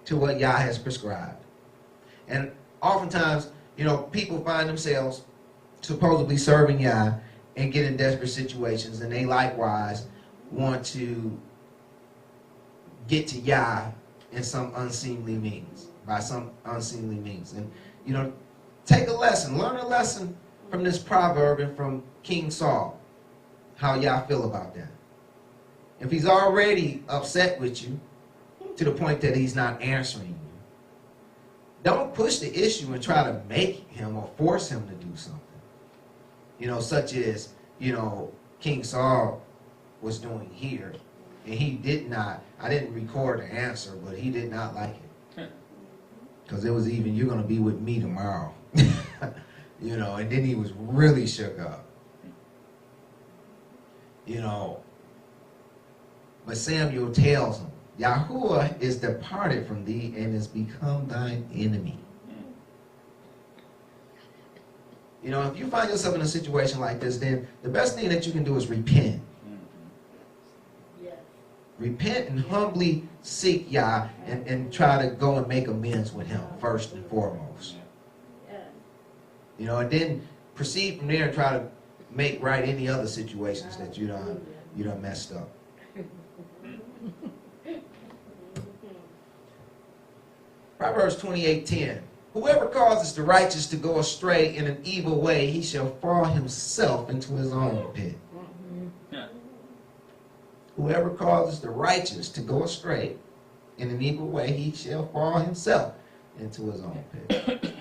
to what Yah has prescribed. And oftentimes, you know, people find themselves supposedly serving Yah and get in desperate situations, and they likewise want to get to Yah in some unseemly means, by some unseemly means. And, you know, take a lesson, learn a lesson from this proverb and from King Saul, how Yah feel about that. If he's already upset with you to the point that he's not answering you, don't push the issue and try to make him or force him to do something. You know, such as, you know, King Saul was doing here. And he did not, I didn't record the answer, but he did not like it. Because it was even, you're going to be with me tomorrow. You know, and then he was really shook up. You know, but Samuel tells him, Yahuwah is departed from thee and is become thine enemy. You know, if you find yourself in a situation like this, then the best thing that you can do is repent. Repent and humbly seek Yah and try to go and make amends with him first and foremost. You know, and then proceed from there and try to make right any other situations that you done messed up. Proverbs 28:10. Whoever causes the righteous to go astray in an evil way, he shall fall himself into his own pit. Whoever causes the righteous to go astray in an evil way, he shall fall himself into his own pit.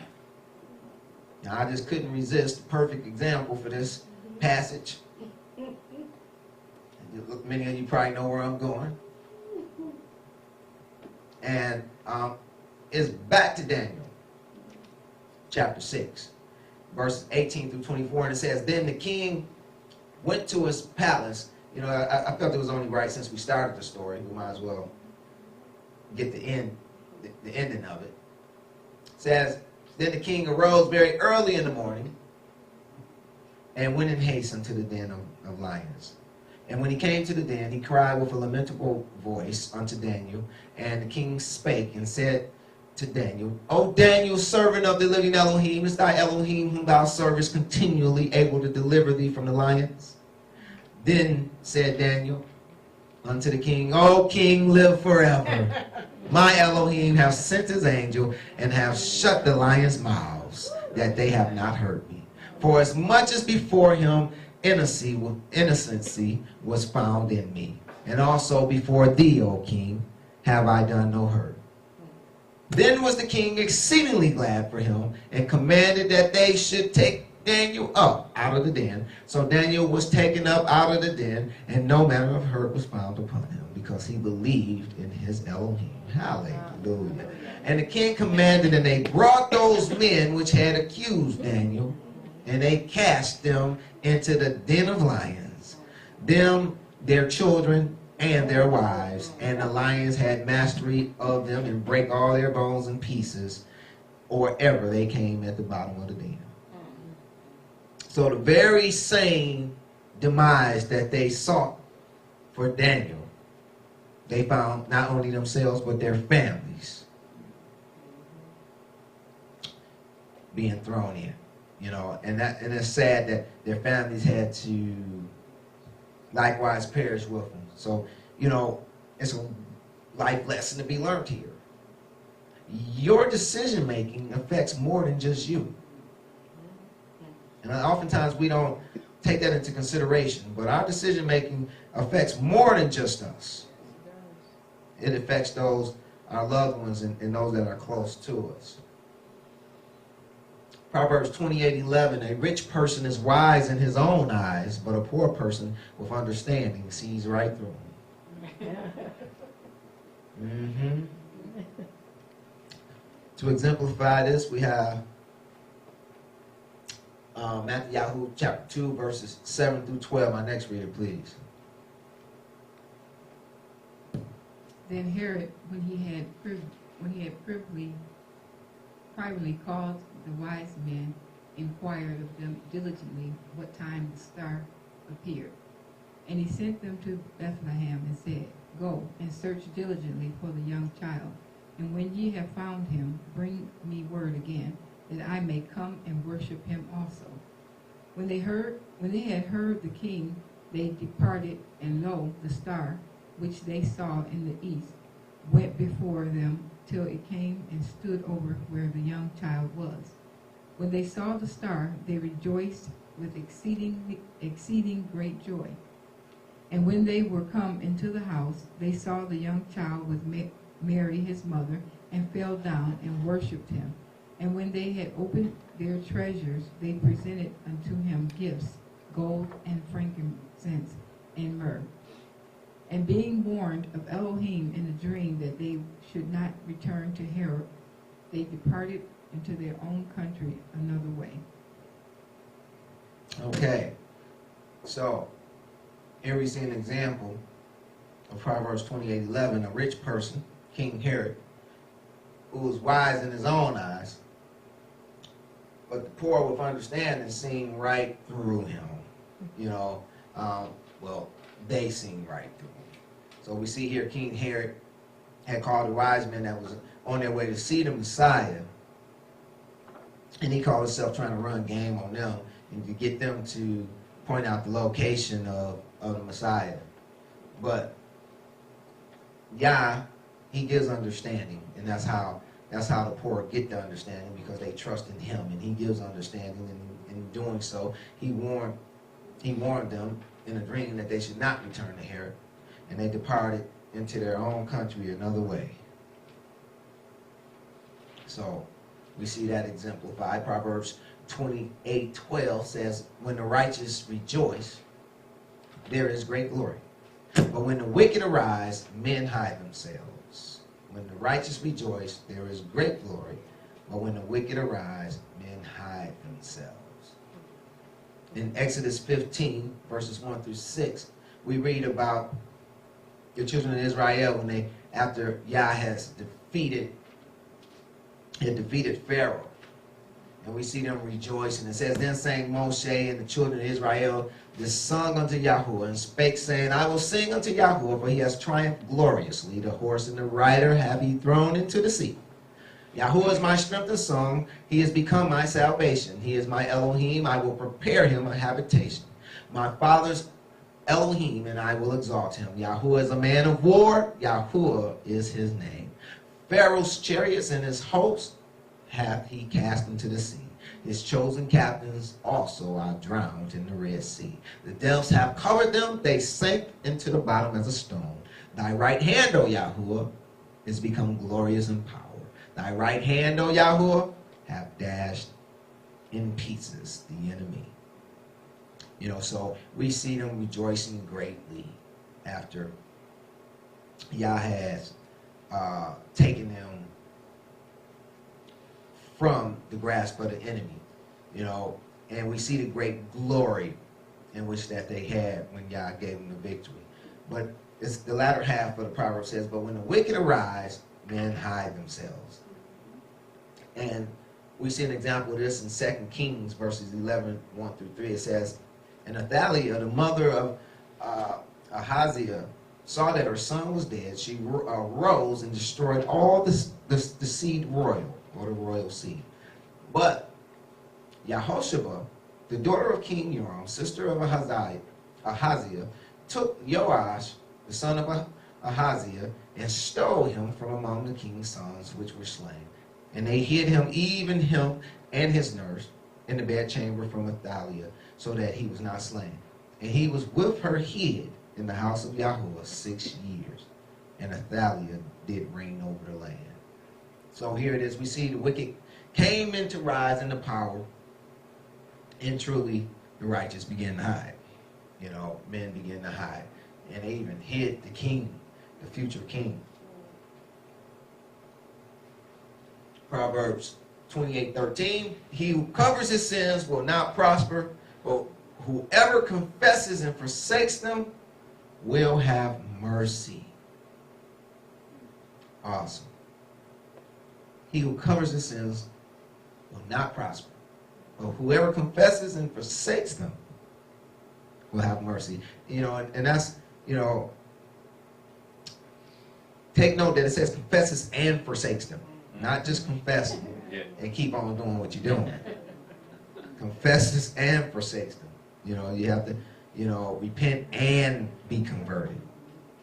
Now, I just couldn't resist the perfect example for this passage. Many of you probably know where I'm going. And it's back to Daniel, chapter 6, verses 18 through 24. And it says, then the king went to his palace. You know, I felt it was only right since we started the story. We might as well get the ending of it. It says, then the king arose very early in the morning and went in haste unto the den of lions. And when he came to the den, he cried with a lamentable voice unto Daniel. And the king spake and said to Daniel, O Daniel, servant of the living Elohim, is thy Elohim whom thou servest continually able to deliver thee from the lions? Then said Daniel unto the king, O king, live forever. My Elohim have sent his angel and have shut the lions' mouths, that they have not hurt me. For as much as before him innocency was found in me, and also before thee, O king, have I done no hurt. Then was the king exceedingly glad for him, and commanded that they should take Daniel up out of the den. So Daniel was taken up out of the den, and no manner of hurt was found upon him, because he believed in his Elohim. Hallelujah. And the king commanded, and they brought those men which had accused Daniel, and they cast them into the den of lions, them, their children, and their wives. And the lions had mastery of them, and brake all their bones in pieces, or ever they came at the bottom of the den. So the very same demise that they sought for Daniel, they found not only themselves but their families being thrown in. You know, and it's sad that their families had to likewise perish with them. So, you know, it's a life lesson to be learned here. Your decision making affects more than just you. And oftentimes we don't take that into consideration, but our decision making affects more than just us. It affects those, our loved ones, and those that are close to us. Proverbs 28:11, a rich person is wise in his own eyes, but a poor person with understanding sees right through him. To exemplify this, we have Yahoo chapter 2, verses 7 through 12. My next reader, please. Then Herod, when he had privately called the wise men, inquired of them diligently what time the star appeared. And he sent them to Bethlehem and said, Go and search diligently for the young child, and when ye have found him, bring me word again, that I may come and worship him also. When they had heard the king, they departed, and lo, the star, which they saw in the east, went before them till it came and stood over where the young child was. When they saw the star, they rejoiced with exceeding great joy. And when they were come into the house, they saw the young child with Mary his mother, and fell down and worshipped him. And when they had opened their treasures, they presented unto him gifts, gold and frankincense and myrrh. And being warned of Elohim in a dream that they should not return to Herod, they departed into their own country another way. Okay, so here we see an example of Proverbs 28:11. A rich person, King Herod, who was wise in his own eyes, but the poor with understanding seen right through him. They seen right through him. So we see here King Herod had called the wise men that was on their way to see the Messiah, and he called himself trying to run game on them and to get them to point out the location of the Messiah. But Yah, he gives understanding, and that's how the poor get the understanding, because they trust in him, and he gives understanding. And in doing so, he warned them in a dream that they should not return to Herod, and they departed into their own country another way. So we see that exemplified. Proverbs 28:12 says, when the righteous rejoice, there is great glory. But when the wicked arise, men hide themselves. When the righteous rejoice, there is great glory. But when the wicked arise, men hide themselves. In Exodus 15, verses 1 through 6, we read about the children of Israel when they, after Yah has defeated Pharaoh. And we see them rejoicing. It says, then sang Moshe and the children of Israel this song unto Yahuwah, and spake, saying, I will sing unto Yahuwah, for he has triumphed gloriously. The horse and the rider have he thrown into the sea. Yahuwah is my strength and song. He has become my salvation. He is my Elohim. I will prepare him a habitation. My father's Elohim, and I will exalt him. Yahuwah is a man of war. Yahuwah is his name. Pharaoh's chariots and his host hath he cast into the sea. His chosen captains also are drowned in the Red Sea. The depths have covered them. They sank into the bottom as a stone. Thy right hand, O Yahuwah, is become glorious in power. Thy right hand, O Yahuwah, have dashed in pieces the enemy. So we see them rejoicing greatly after Yah has taken them from the grasp of the enemy, and we see the great glory in which that they had when Yah gave them the victory. But it's the latter half of the proverb says, but when the wicked arise, men hide themselves. And we see an example of this in 2 Kings verses 11, 1 through 3. It says, and Athaliah, the mother of Ahaziah, saw that her son was dead. She arose and destroyed all the seed royal, or the royal seed. But Yehosheba, the daughter of King Joram, sister of Ahaziah, took Joash, the son of Ahaziah, and stole him from among the king's sons which were slain. And they hid him, even him and his nurse, in the bedchamber from Athaliah, so that he was not slain. And he was with her hid in the house of Yahuwah 6 years, and Athaliah did reign over the land. So here it is. We see the wicked came into rise into power, and truly the righteous began to hide. You know, men began to hide. And they even hid the king, the future king. Proverbs 28:13, he who covers his sins will not prosper, but whoever confesses and forsakes them will have mercy. Awesome. He who covers his sins will not prosper, but whoever confesses and forsakes them will have mercy. You know, and that's, you know, take note that it says confesses and forsakes them, not just confess and keep on doing what you're doing. Confesses and forsakes them. You know, you have to, you know, repent and be converted.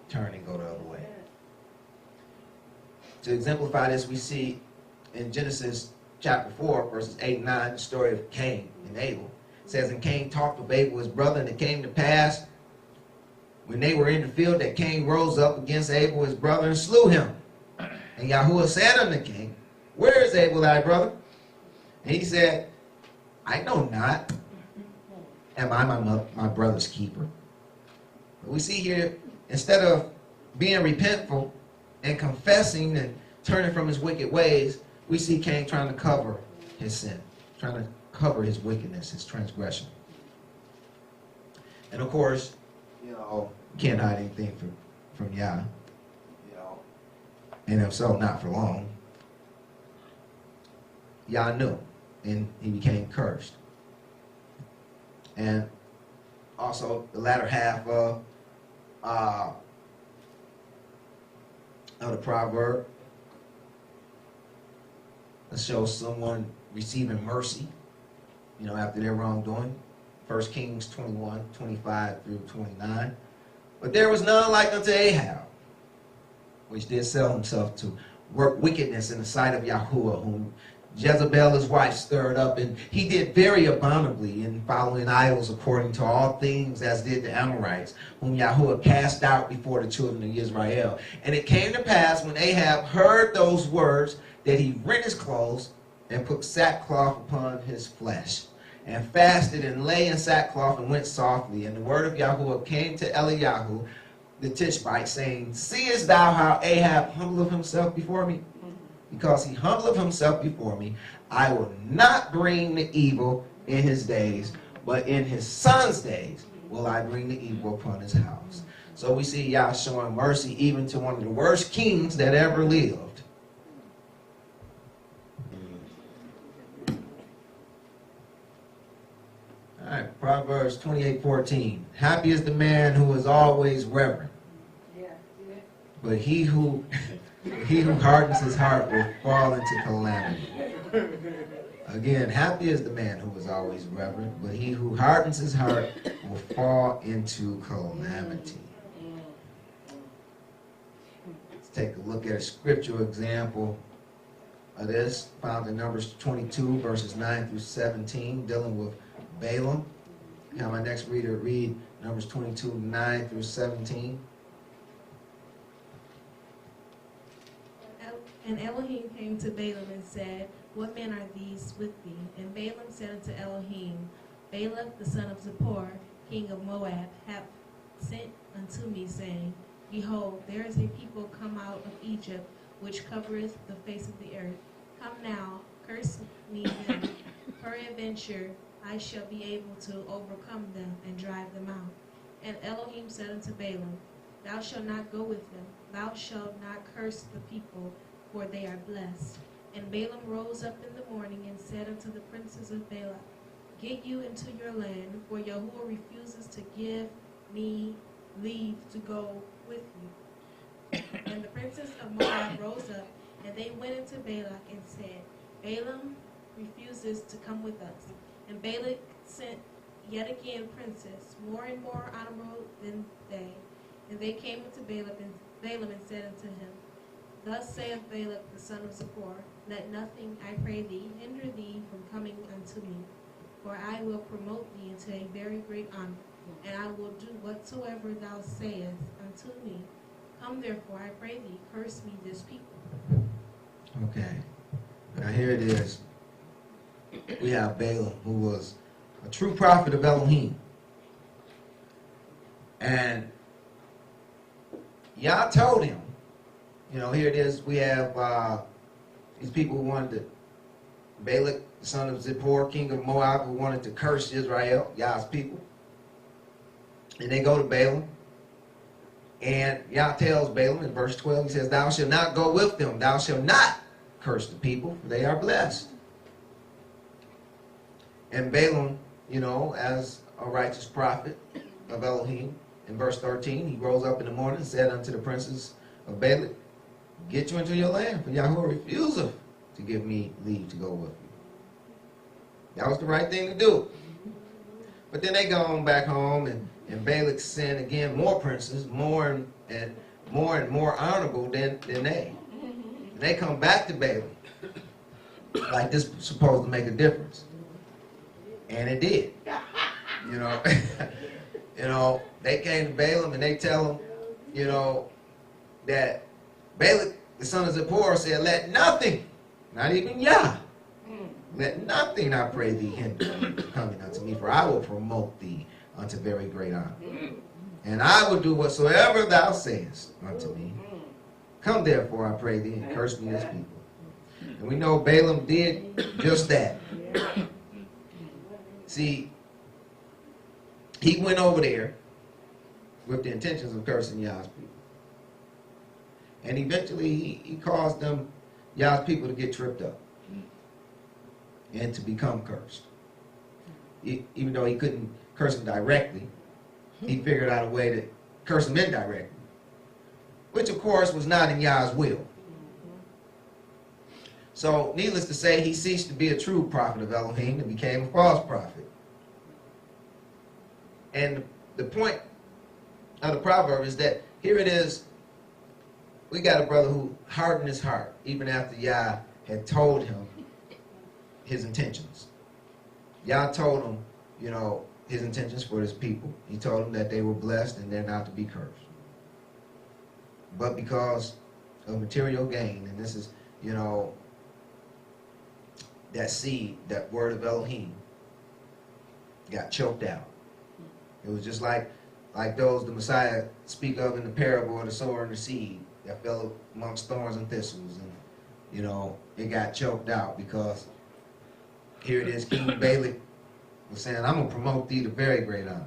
Turn and go the other way. To exemplify this, we see in Genesis chapter 4, verses 8 and 9, the story of Cain and Abel. It says, and Cain talked with Abel his brother, and it came to pass, when they were in the field, that Cain rose up against Abel his brother and slew him. And Yahuwah said unto Cain, where is Abel thy brother? And he said, I know not. Am I my brother's keeper? But we see here, instead of being repentful and confessing and turning from his wicked ways, we see Cain trying to cover his sin, trying to cover his wickedness, his transgression. And of course, you know, you can't hide anything from Yah, you know, and if so, not for long. Yah knew, and he became cursed. And also the latter half of the proverb shows someone receiving mercy, you know, after their wrongdoing. 1 Kings 21:25 through 29. But there was none like unto Ahab, which did sell himself to work wickedness in the sight of Yahuwah, whom Jezebel his wife stirred up, and he did very abominably in following idols according to all things as did the Amorites, whom Yahuwah cast out before the children of Israel. And it came to pass when Ahab heard those words that he rent his clothes and put sackcloth upon his flesh, and fasted and lay in sackcloth and went softly. And the word of Yahuwah came to Eliyahu the Tishbite, saying, seest thou how Ahab humbleth himself before me? Because he humbleth himself before me, I will not bring the evil in his days, but in his son's days will I bring the evil upon his house. So we see Yah showing mercy even to one of the worst kings that ever lived. All right, Proverbs 28:14. Happy is the man who is always reverent, but he who hardens his heart will fall into calamity. Again, happy is the man who is always reverent, but he who hardens his heart will fall into calamity. Let's take a look at a scriptural example of this, found in Numbers 22, verses 9 through 17, dealing with Balaam. Now my next reader read Numbers 22, 9 through 17. And Elohim came to Balaam and said, what men are these with thee? And Balaam said unto Elohim, Balak the son of Zippor, king of Moab, hath sent unto me, saying, behold, there is a people come out of Egypt, which covereth the face of the earth. Come now, curse me them. Peradventure I shall be able to overcome them and drive them out. And Elohim said unto Balaam, thou shalt not go with them. Thou shalt not curse the people, for they are blessed. And Balaam rose up in the morning and said unto the princes of Balak, get you into your land, for Yahuwah refuses to give me leave to go with you. And the princes of Moab rose up, and they went into Balak and said, Balaam refuses to come with us. And Balak sent yet again princes, more and more honorable than they. And they came unto Balaam and said unto him, thus saith Balak the son of Zippor, let nothing, I pray thee, hinder thee from coming unto me, for I will promote thee into a very great honor. and I will do whatsoever thou sayest unto me. Come therefore, I pray thee, curse me this people. Okay. Now here it is. We have Balaam, who was a true prophet of Elohim. And Yah told him, here it is. We have these people who wanted to, Balak, the son of Zippor, king of Moab, who wanted to curse Israel, Yah's people. And they go to Balaam. And Yah tells Balaam in verse 12, he says, thou shalt not go with them. Thou shalt not curse the people, for they are blessed. And Balaam, as a righteous prophet of Elohim, in verse 13, he rose up in the morning and said unto the princes of Balak, get you into your land, for Yahweh refuseth to give me leave to go with you. That was the right thing to do. But then they go on back home, and Balak sent again more princes, more and more honorable than they. And they come back to Balaam, like this was supposed to make a difference. And it did. They came to Balaam and they tell him, that Balak, the son of Zippor, said, let nothing, not even Yah, let nothing, I pray thee, hinder thee coming unto me, for I will promote thee unto very great honor. And I will do whatsoever thou sayest unto me. Come therefore, I pray thee, and curse me this people. And we know Balaam did just that. See, he went over there with the intentions of cursing Yah's people. And eventually he caused them, Yah's people, to get tripped up and to become cursed. Even though he couldn't curse them directly, he figured out a way to curse them indirectly, which of course was not in Yah's will. So, needless to say, he ceased to be a true prophet of Elohim and became a false prophet. And the point of the proverb is that here it is, we got a brother who hardened his heart even after Yah had told him his intentions. Yah told him, his intentions for his people. He told them that they were blessed and they're not to be cursed. But because of material gain, and this is, that seed, that word of Elohim, got choked out. It was just like those the Messiah speak of in the parable of the sower and the seed that fell amongst thorns and thistles, and it got choked out because here it is, King Balak was saying, I'm going to promote thee to very great honor.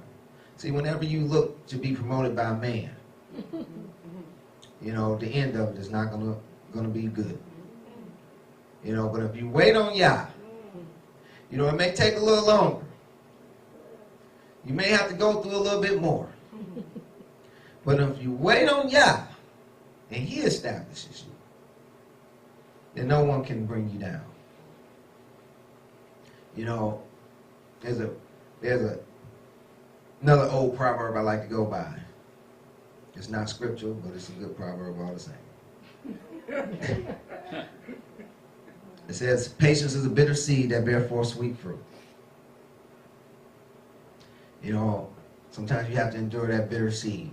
See, whenever you look to be promoted by man, the end of it is not going to be good. But if you wait on Yah, it may take a little longer. You may have to go through a little bit more. But if you wait on Yah, and he establishes you, then no one can bring you down. There's another old proverb I like to go by. It's not scriptural, but it's a good proverb all the same. It says, patience is a bitter seed that bear forth sweet fruit. Sometimes you have to endure that bitter seed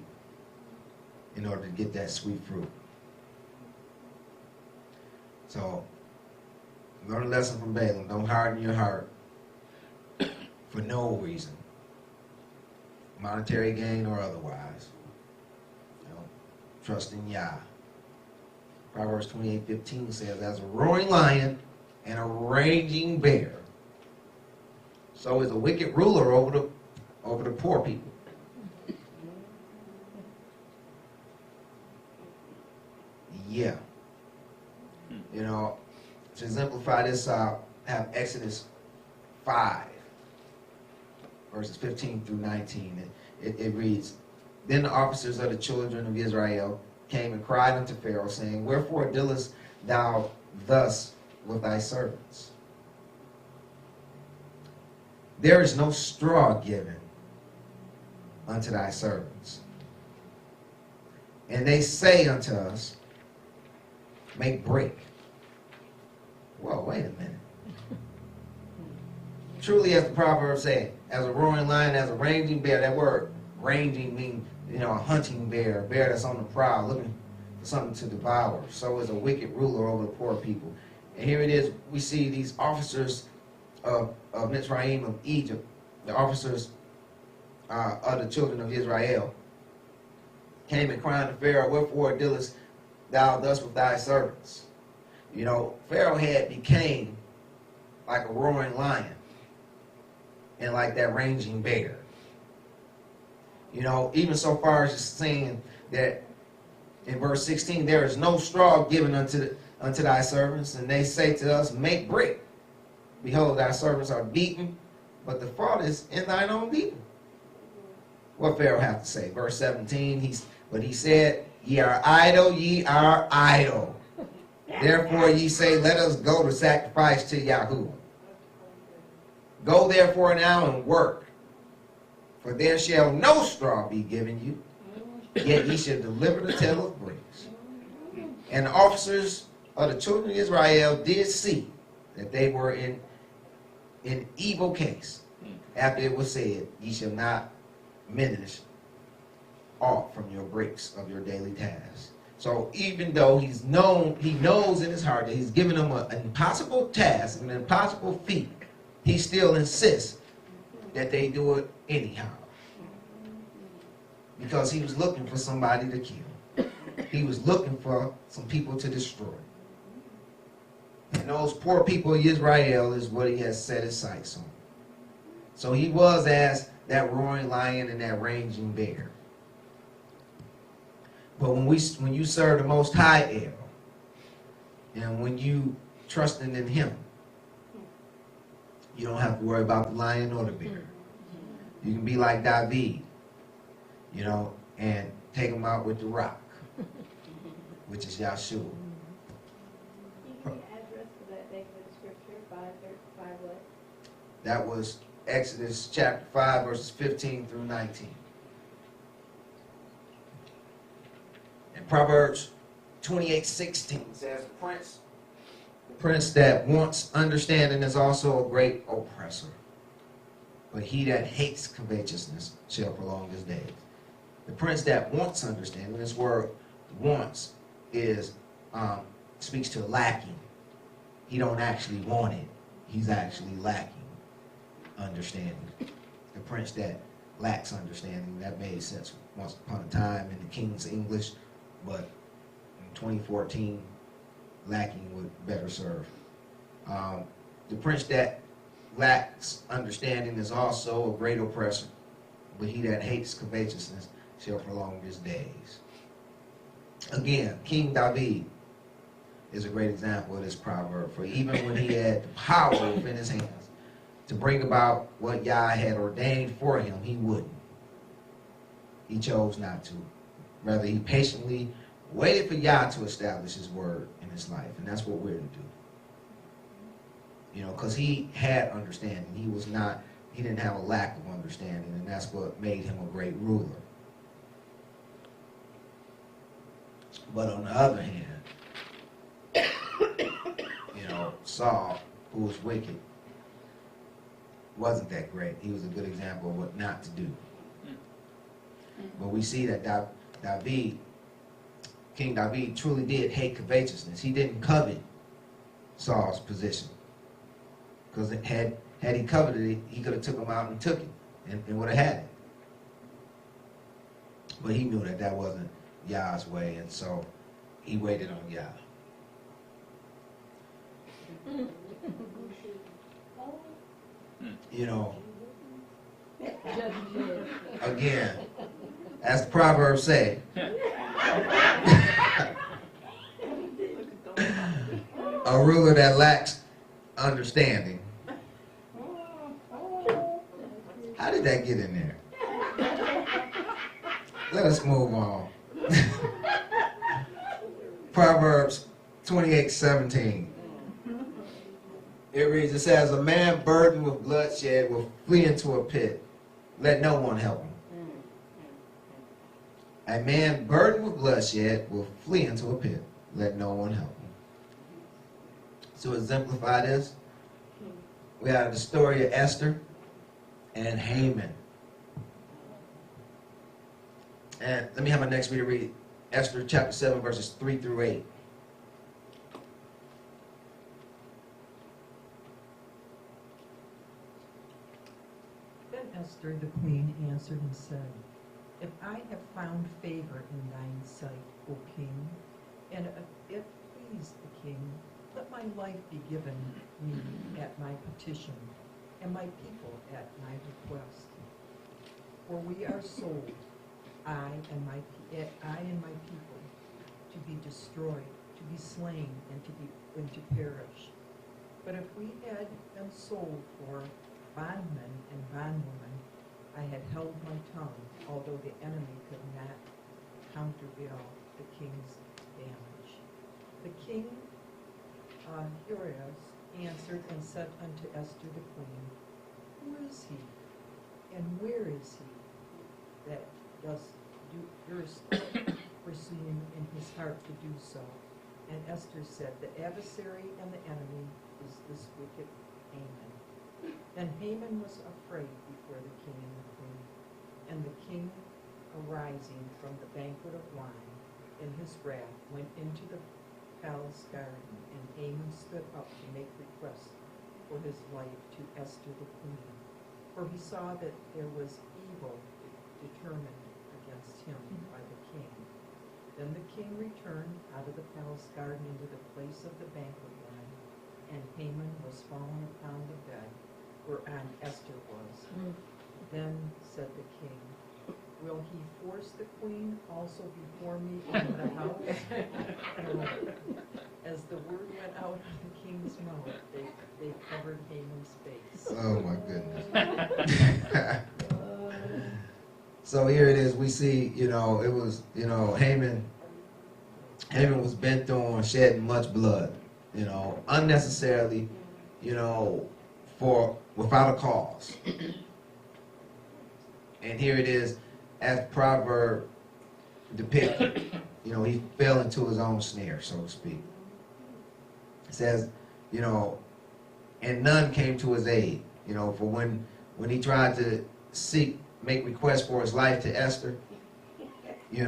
in order to get that sweet fruit. So, learn a lesson from Balaam. Don't harden your heart for no reason, monetary gain or otherwise. Trust in Yah. Proverbs 28:15 says, as a roaring lion and a raging bear, so is a wicked ruler over the poor people. Yeah. To exemplify this, I have Exodus 5, verses 15 through 19. It reads, then the officers of the children of Israel came and cried unto Pharaoh, saying, wherefore dealest thou thus with thy servants? There is no straw given unto thy servants. And they say unto us, make break. Whoa, wait a minute. truly, as the Proverbs say, as a roaring lion, as a raging bear. That word ranging means, a hunting bear, a bear that's on the prowl, looking for something to devour. So is a wicked ruler over the poor people. And here it is, we see these officers of Mitzrayim, of Egypt, the officers of the children of Israel, came and cried to Pharaoh, wherefore dealest thou thus with thy servants? Pharaoh had became like a roaring lion and like that ranging bear. Even so far as saying that in verse 16, there is no straw given unto thy servants, and they say to us, make brick. Behold, thy servants are beaten, but the fault is in thine own people. What Pharaoh have to say? Verse 17, but he said, ye are idle, ye are idle. Therefore ye say, let us go to sacrifice to Yahuwah. Go therefore now and work, for there shall no straw be given you, yet ye shall deliver the tale of bricks. And the officers of the children of Israel did see that they were in evil case, after it was said, ye shall not diminish aught from your bricks of your daily tasks. So even though he knows in his heart that he's given them an impossible task, an impossible feat, he still insists that they do it anyhow. Because he was looking for somebody to kill. He was looking for some people to destroy. And those poor people of Israel is what he has set his sights on. So he was as that roaring lion and that raging bear. But when you serve the Most High El, and when you trusting in Him, you don't have to worry about the lion or the bear. You can be like David, and take him out with the rock, which is Yahshua. Can you give me the address for that name of the scripture, 5 what? That was Exodus chapter 5, verses 15 through 19. And Proverbs 28:16 says, the prince that wants understanding is also a great oppressor. But he that hates covetousness shall prolong his days. The prince that wants understanding, this word wants is speaks to lacking. He don't actually want it. He's actually lacking understanding. The prince that lacks understanding, that made sense once upon a time in the King's English, but in 2014, lacking would better serve. The prince that lacks understanding is also a great oppressor, but he that hates covetousness shall prolong his days. Again, King David is a great example of this proverb, for even when he had the power within his hands to bring about what Yah had ordained for him, he wouldn't. He chose not to. Rather, he patiently waited for Yah to establish his word in his life, and that's what we're to do. Because he had understanding. He didn't have a lack of understanding, and that's what made him a great ruler. But on the other hand, Saul, who was wicked, wasn't that great. He was a good example of what not to do. But we see that King David truly did hate covetousness. He didn't covet Saul's position. Because had he coveted it, he could have took him out and took it and would have had it. But he knew that wasn't Yah's way, and so he waited on Yah. Again, as the Proverbs say, a ruler that lacks understanding. How did that get in there? Let us move on. Proverbs 28:17. It reads, it says, a man burdened with bloodshed will flee into a pit. Let no one help him. A man burdened with bloodshed will flee into a pit. Let no one help him. To exemplify this, we have the story of Esther and Haman. And let me have my next reader read Esther chapter 7, verses 3 through 8. Then Esther the queen answered and said, If I have found favor in thine sight, O king, and if it please the king, let my life be given me at my petition, and my people at my request. For we are sold, I and my people, to be destroyed, to be slain, and to perish. But if we had been sold for bondmen and bondwomen, I had held my tongue, although the enemy could not countervail the king's damage. The king Hyrcanus answered and said unto Esther the queen, Who is he, and where is he that durst presume in his heart to do so? And Esther said, The adversary and the enemy is this wicked Haman. Then Haman was afraid before the king and the queen. And the king, arising from the banquet of wine, in his wrath, went into the palace garden, and Haman stood up to make request for his life to Esther the queen. For he saw that there was evil determined against him by the king. Then the king returned out of the palace garden into the place of the banquet wine, and Haman was fallen upon the bed whereon Esther was. Then said the king, Will he force the queen also before me into the house? As the word went out of the king's mouth, they covered Haman's face. Oh my goodness. So here it is. We see, it was, Haman was bent on shedding much blood, unnecessarily, without a cause. And here it is, as Proverbs depicted, he fell into his own snare, so to speak. It says, and none came to his aid, for when he tried to make requests for his life to Esther, he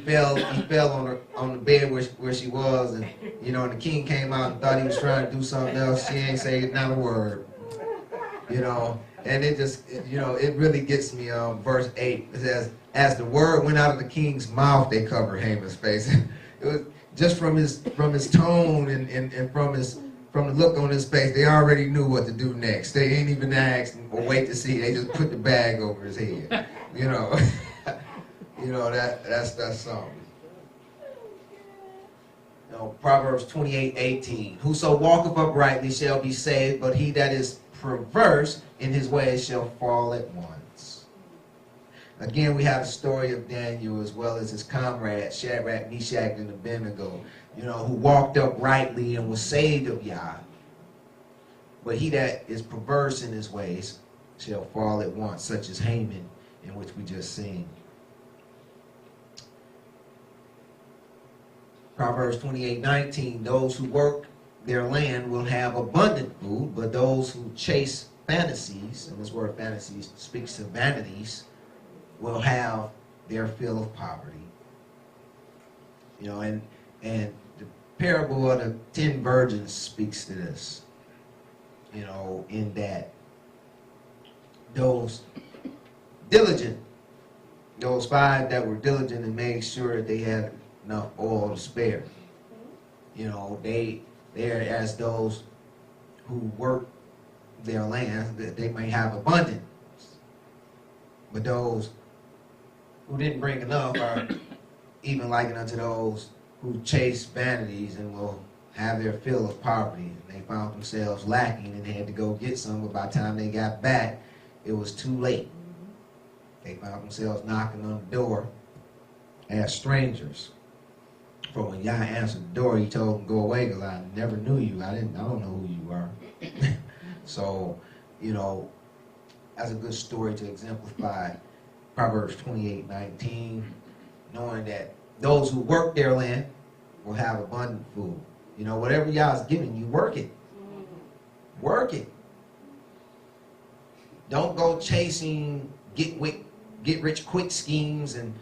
fell on the bed where she was, and and the king came out and thought he was trying to do something else. She ain't say not a word, and it just it really gets me. Verse 8, it says, as the word went out of the king's mouth, they covered Haman's face. It was just from his tone and from the look on his face, they already knew what to do next. They ain't even asked or wait to see. They just put the bag over his head. That's something. Proverbs 28:18. Whoso walketh uprightly shall be saved, but he that is perverse in his ways shall fall at once. Again, we have the story of Daniel as well as his comrades, Shadrach, Meshach, and Abednego, who walked uprightly and was saved of Yah. But he that is perverse in his ways shall fall at once, such as Haman, in which we just seen. Proverbs 28:19, those who work their land will have abundant food, but those who chase fantasies, and this word fantasies speaks of vanities, will have their fill of poverty. And the parable of the 10 virgins speaks to this, in that those 5 that were diligent and made sure that they had enough oil to spare. They're as those who work their land, that they may have abundance. But those who didn't bring enough are even likened unto those who chase vanities and will have their fill of poverty. And they found themselves lacking and they had to go get some, but by the time they got back, it was too late. They found themselves knocking on the door as strangers. For when Yah answered the door, he told them, go away, because I never knew you. I don't know who you are. So, that's a good story to exemplify Proverbs 28:19, knowing that those who work their land will have abundant food. Whatever Yah's giving you, work it. Work it. Don't go chasing get rich quick schemes and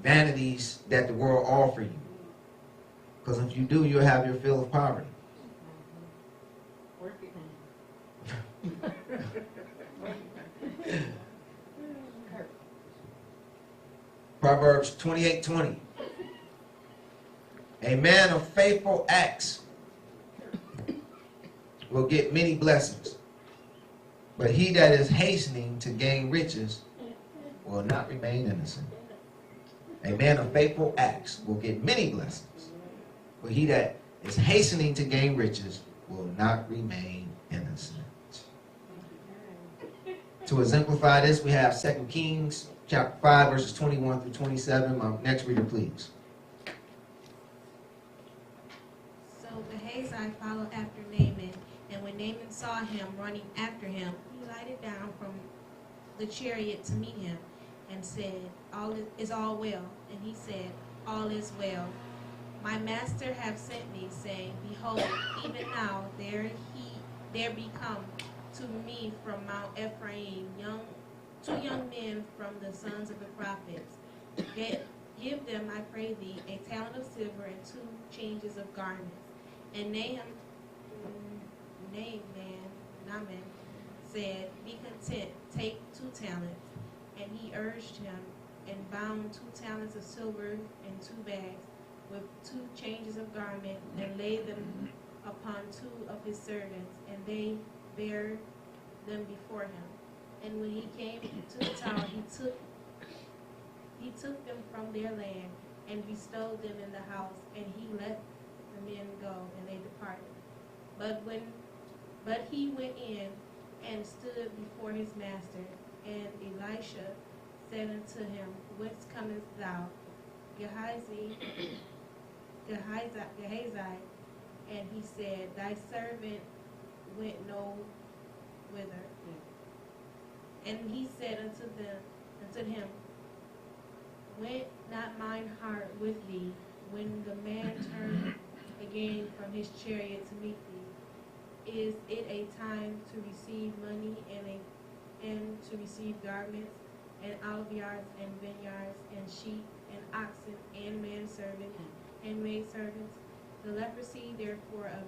vanities that the world offer you. Because if you do, you'll have your fill of poverty. Work it. Proverbs 28:20. A man of faithful acts will get many blessings, but he that is hastening to gain riches will not remain innocent. A man of faithful acts will get many blessings, but he that is hastening to gain riches will not remain innocent. To exemplify this, we have 2 Kings chapter 5, verses 21 through 27. My next reader, please. So Gehazi followed after Naaman, and when Naaman saw him running after him, he lighted down from the chariot to meet him, and said, Is all well? And he said, All is well. My master hath sent me, saying, Behold, even now there be come to me from Mount Ephraim two young men from the sons of the prophets. Give them, I pray thee, a talent of silver and 2 changes of garments. And Naaman said, Be content, take 2 talents. And he urged him, and bound 2 talents of silver in 2 bags, with 2 changes of garment, and laid them upon 2 of his servants, and they bare them before him. And when he came to the tower, he took them from their land, and bestowed them in the house, and he let the men go, and they departed. But he went in and stood before his master, and Elisha said unto him, Whence comest thou? Gehazi, and he said, Thy servant went no whither. And he said unto him, Went not mine heart with thee, when the man turned again from his chariot to meet thee? Is it a time to receive money and to receive garments, and olive yards, and vineyards, and sheep, and oxen, and manservants, and maidservants? The leprosy therefore of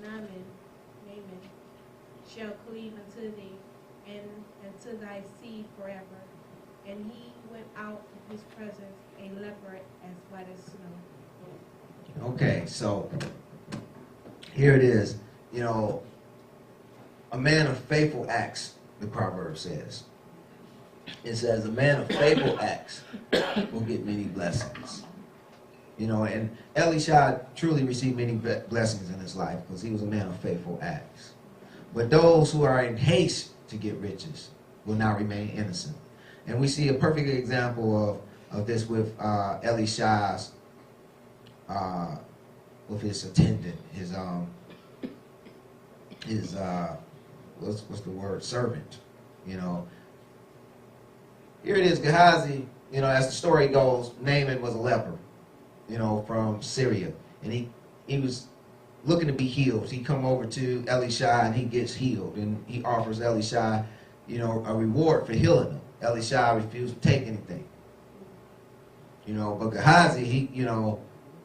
Naaman shall cleave unto thee, and to thy seed forever. And he went out of his presence a leper as white as snow. Okay, so here it is. You know, a man of faithful acts, the proverb says. It says, a man of faithful acts will get many blessings. You know, and Elisha truly received many blessings in his life because he was a man of faithful acts. But those who are in haste to get riches will not remain innocent. And we see a perfect example of this with Elisha's, with his attendant, his what's the word, servant. You know, here it is, Gehazi. You know, as the story goes, Naaman was a leper, you know, from Syria, and he was looking to be healed. He come over to Elisha and he gets healed, and he offers Elisha, you know, a reward for healing him. Elisha refused to take anything. You know, but Gehazi, he,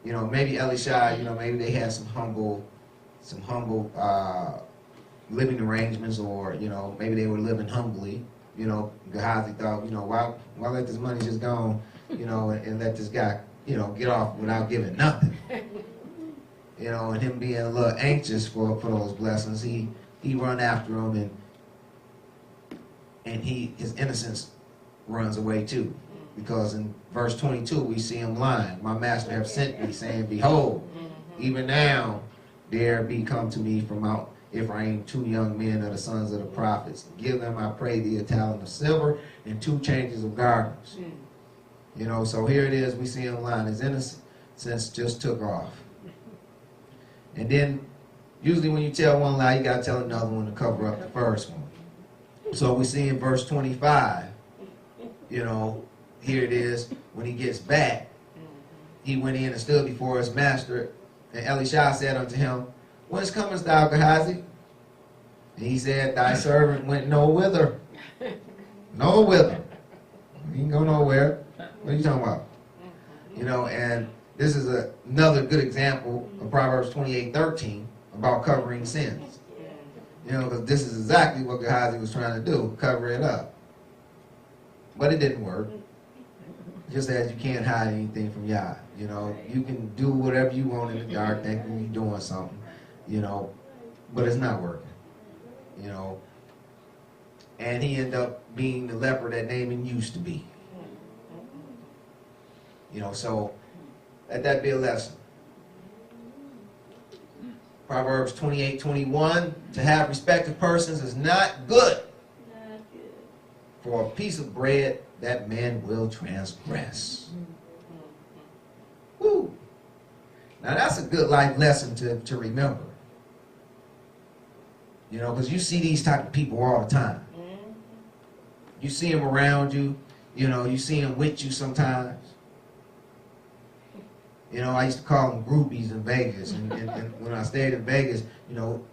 maybe Elisha, maybe they had some humble living arrangements, or maybe they were living humbly. Gehazi thought, why let this money just go, and let this guy, get off without giving nothing. And him being a little anxious for those blessings, he run after him, and his innocence runs away too. Because in verse 22 we see him lying. My master have sent me, saying, Behold, even now there be come to me from Mount Ephraim 2 young men of the sons of the prophets. Give them, I pray thee, a talent of silver and 2 changes of garments. So here it is, we see him lying. His innocence just took off. And then, usually when you tell one lie, you got to tell another one to cover up the first one. So we see in verse 25, here it is, when he gets back, he went in and stood before his master, and Elisha said unto him, Whence comest thou, Gehazi? And he said, thy servant went no whither. No whither. He didn't go nowhere. What are you talking about? You know, and this is another good example of Proverbs 28:13 about covering sins. You know, because this is exactly what Gehazi was trying to do, cover it up. But it didn't work. Just as you can't hide anything from Yah. You know, you can do whatever you want in the dark, thinking you're doing something, you know, but it's not working. You know, and he ended up being the leper that Naaman used to be. You know, so let that be a lesson. Proverbs 28:21, to have respect of persons is not good. Not good. For a piece of bread that man will transgress. Woo. Now that's a good life lesson to remember. You know, because you see these type of people all the time. You see them around you. You know, you see them with you sometimes. You know, I used to call them groupies in Vegas. And when I stayed in Vegas, you know,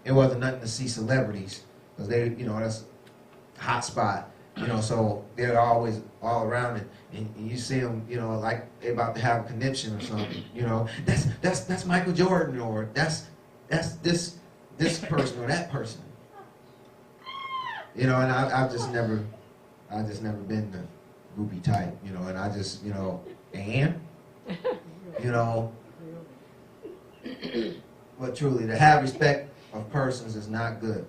it wasn't nothing to see celebrities. Because they, you know, that's a hot spot. You know, so they're always all around it. And you see them, you know, like they're about to have a conniption or something. You know, that's Michael Jordan, or that's this person or that person. You know, and I've just never been the groupie type, you know, and I just, you know, you know, but truly, to have respect of persons is not good.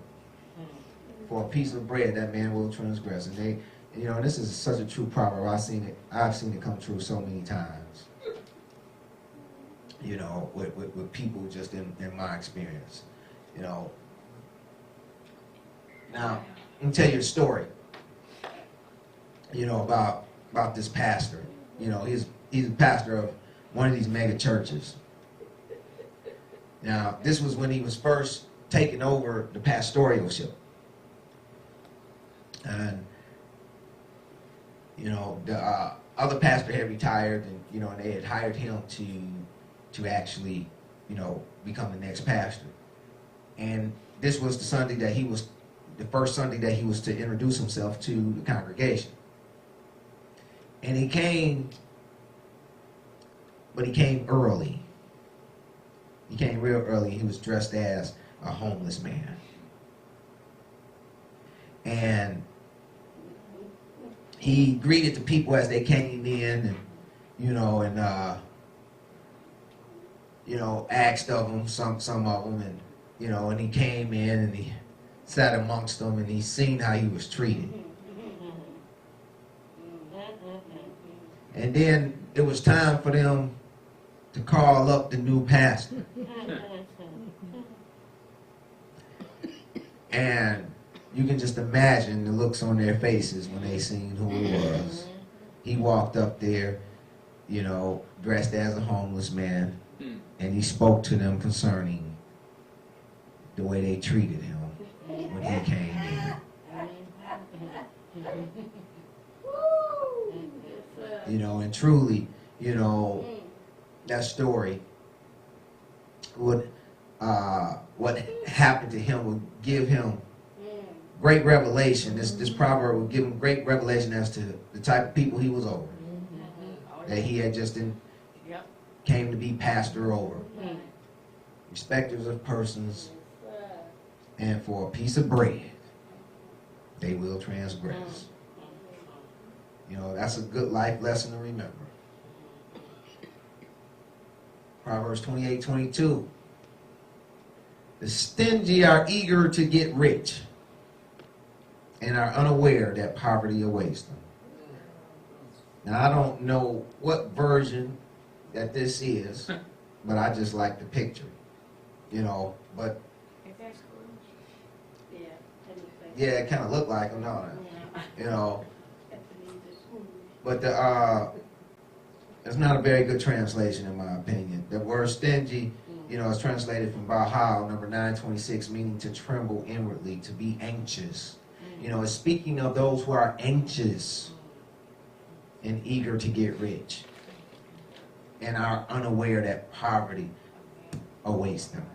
For a piece of bread, that man will transgress. And they, you know, this is such a true proverb. I've seen it come true so many times. You know, with people just in my experience. You know. Now, let me tell you a story. You know, about this pastor. You know, he's a pastor of one of these mega churches. Now, this was when he was first taking over the pastoralship. And, you know, the other pastor had retired, and, you know, and they had hired him to actually, you know, become the next pastor. And this was the first Sunday that he was to introduce himself to the congregation. And he came, but he came early. He came real early. He was dressed as a homeless man. And he greeted the people as they came in, and you know, asked of them, some of them, and you know, and he came in and he sat amongst them, and he seen how he was treated. And then it was time for them to call up the new pastor. And you can just imagine the looks on their faces when they seen who he was. He walked up there, you know, dressed as a homeless man, and he spoke to them concerning the way they treated him when he came in. You know, and truly, you know, that story what happened to him would give him great revelation. This proverb would give him great revelation as to the type of people he was over. That he had just came to be pastor over. Respecters of persons, and for a piece of bread, they will transgress. You know, that's a good life lesson to remember. Proverbs 28:22. The stingy are eager to get rich and are unaware that poverty awaits them. Now, I don't know what version that this is, but I just like the picture. You know, but yeah, it kind of looked like him, don't it? You know, but it's not a very good translation in my opinion. The word stingy, you know, is translated from Bahal, number 926, meaning to tremble inwardly, to be anxious. You know, it's speaking of those who are anxious and eager to get rich and are unaware that poverty awaits them.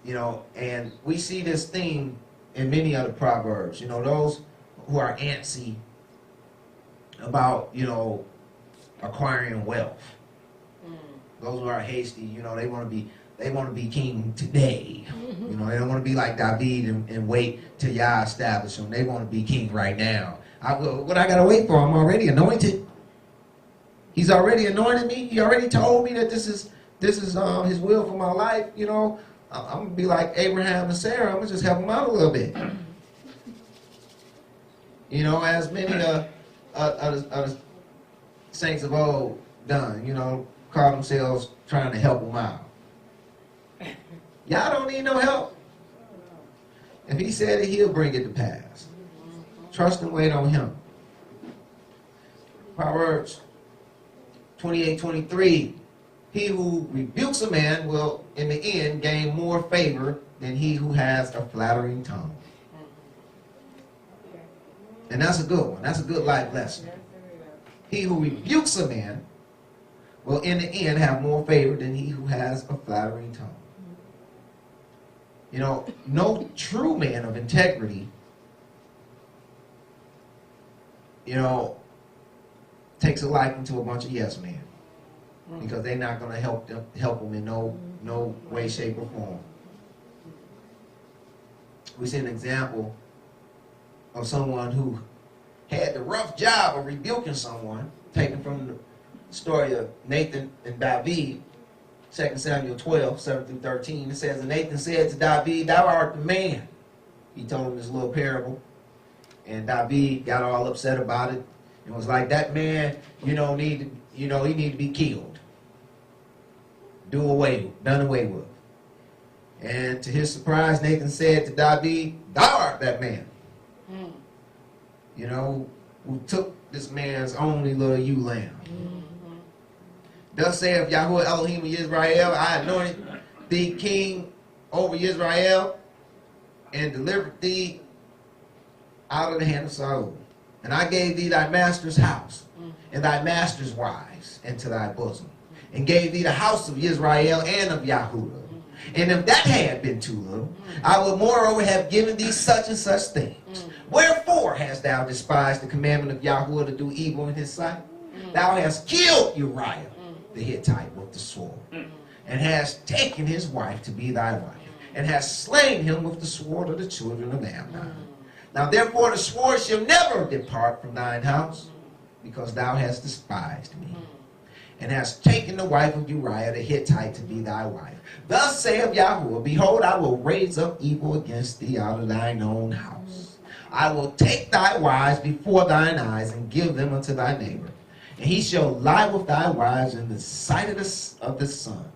You know, and we see this theme in many other Proverbs. You know, those who are antsy about, you know, acquiring wealth. Those who are hasty, you know, they want to be king today. You know, they don't want to be like David and wait till Yah establish them. They want to be king right now. What I gotta wait for? I'm already anointed. He's already anointed me. He already told me that this is his will for my life. You know, I'm gonna be like Abraham and Sarah. I'm gonna just help them out a little bit. You know, as many other saints of old done. You know, call themselves trying to help them out. Y'all don't need no help. If he said it, he'll bring it to pass. Trust and wait on him. Proverbs 28:23. He who rebukes a man will, in the end, gain more favor than he who has a flattering tongue. And that's a good one. That's a good life lesson. He who rebukes a man will, in the end, have more favor than he who has a flattering tongue. You know, no true man of integrity, you know, takes a liking to a bunch of yes men, because they're not going to help them in no way, shape, or form. We see an example of someone who had the rough job of rebuking someone, taken from the story of Nathan and David. 2 Samuel 12, 7 through 13, it says, and Nathan said to David, thou art the man. He told him this little parable. And David got all upset about it and was like, that man, he need to be killed. Done away with. And to his surprise, Nathan said to David, thou art that man. You know, who took this man's only little ewe lamb. Thus saith Yahuwah Elohim of Israel, I anointed thee king over Israel and delivered thee out of the hand of Saul. And I gave thee thy master's house and thy master's wives into thy bosom, and gave thee the house of Israel and of Yahuwah. And if that had been too little, I would moreover have given thee such and such things. Wherefore hast thou despised the commandment of Yahuwah to do evil in his sight? Thou hast killed Uriah the Hittite with the sword, and hast taken his wife to be thy wife, and hast slain him with the sword of the children of Ammon. Now therefore the sword shall never depart from thine house, because thou hast despised me, and hast taken the wife of Uriah the Hittite to be thy wife. Thus saith Yahuwah, behold, I will raise up evil against thee out of thine own house. I will take thy wives before thine eyes, and give them unto thy neighbor. And he shall lie with thy wives in the sight of the sun.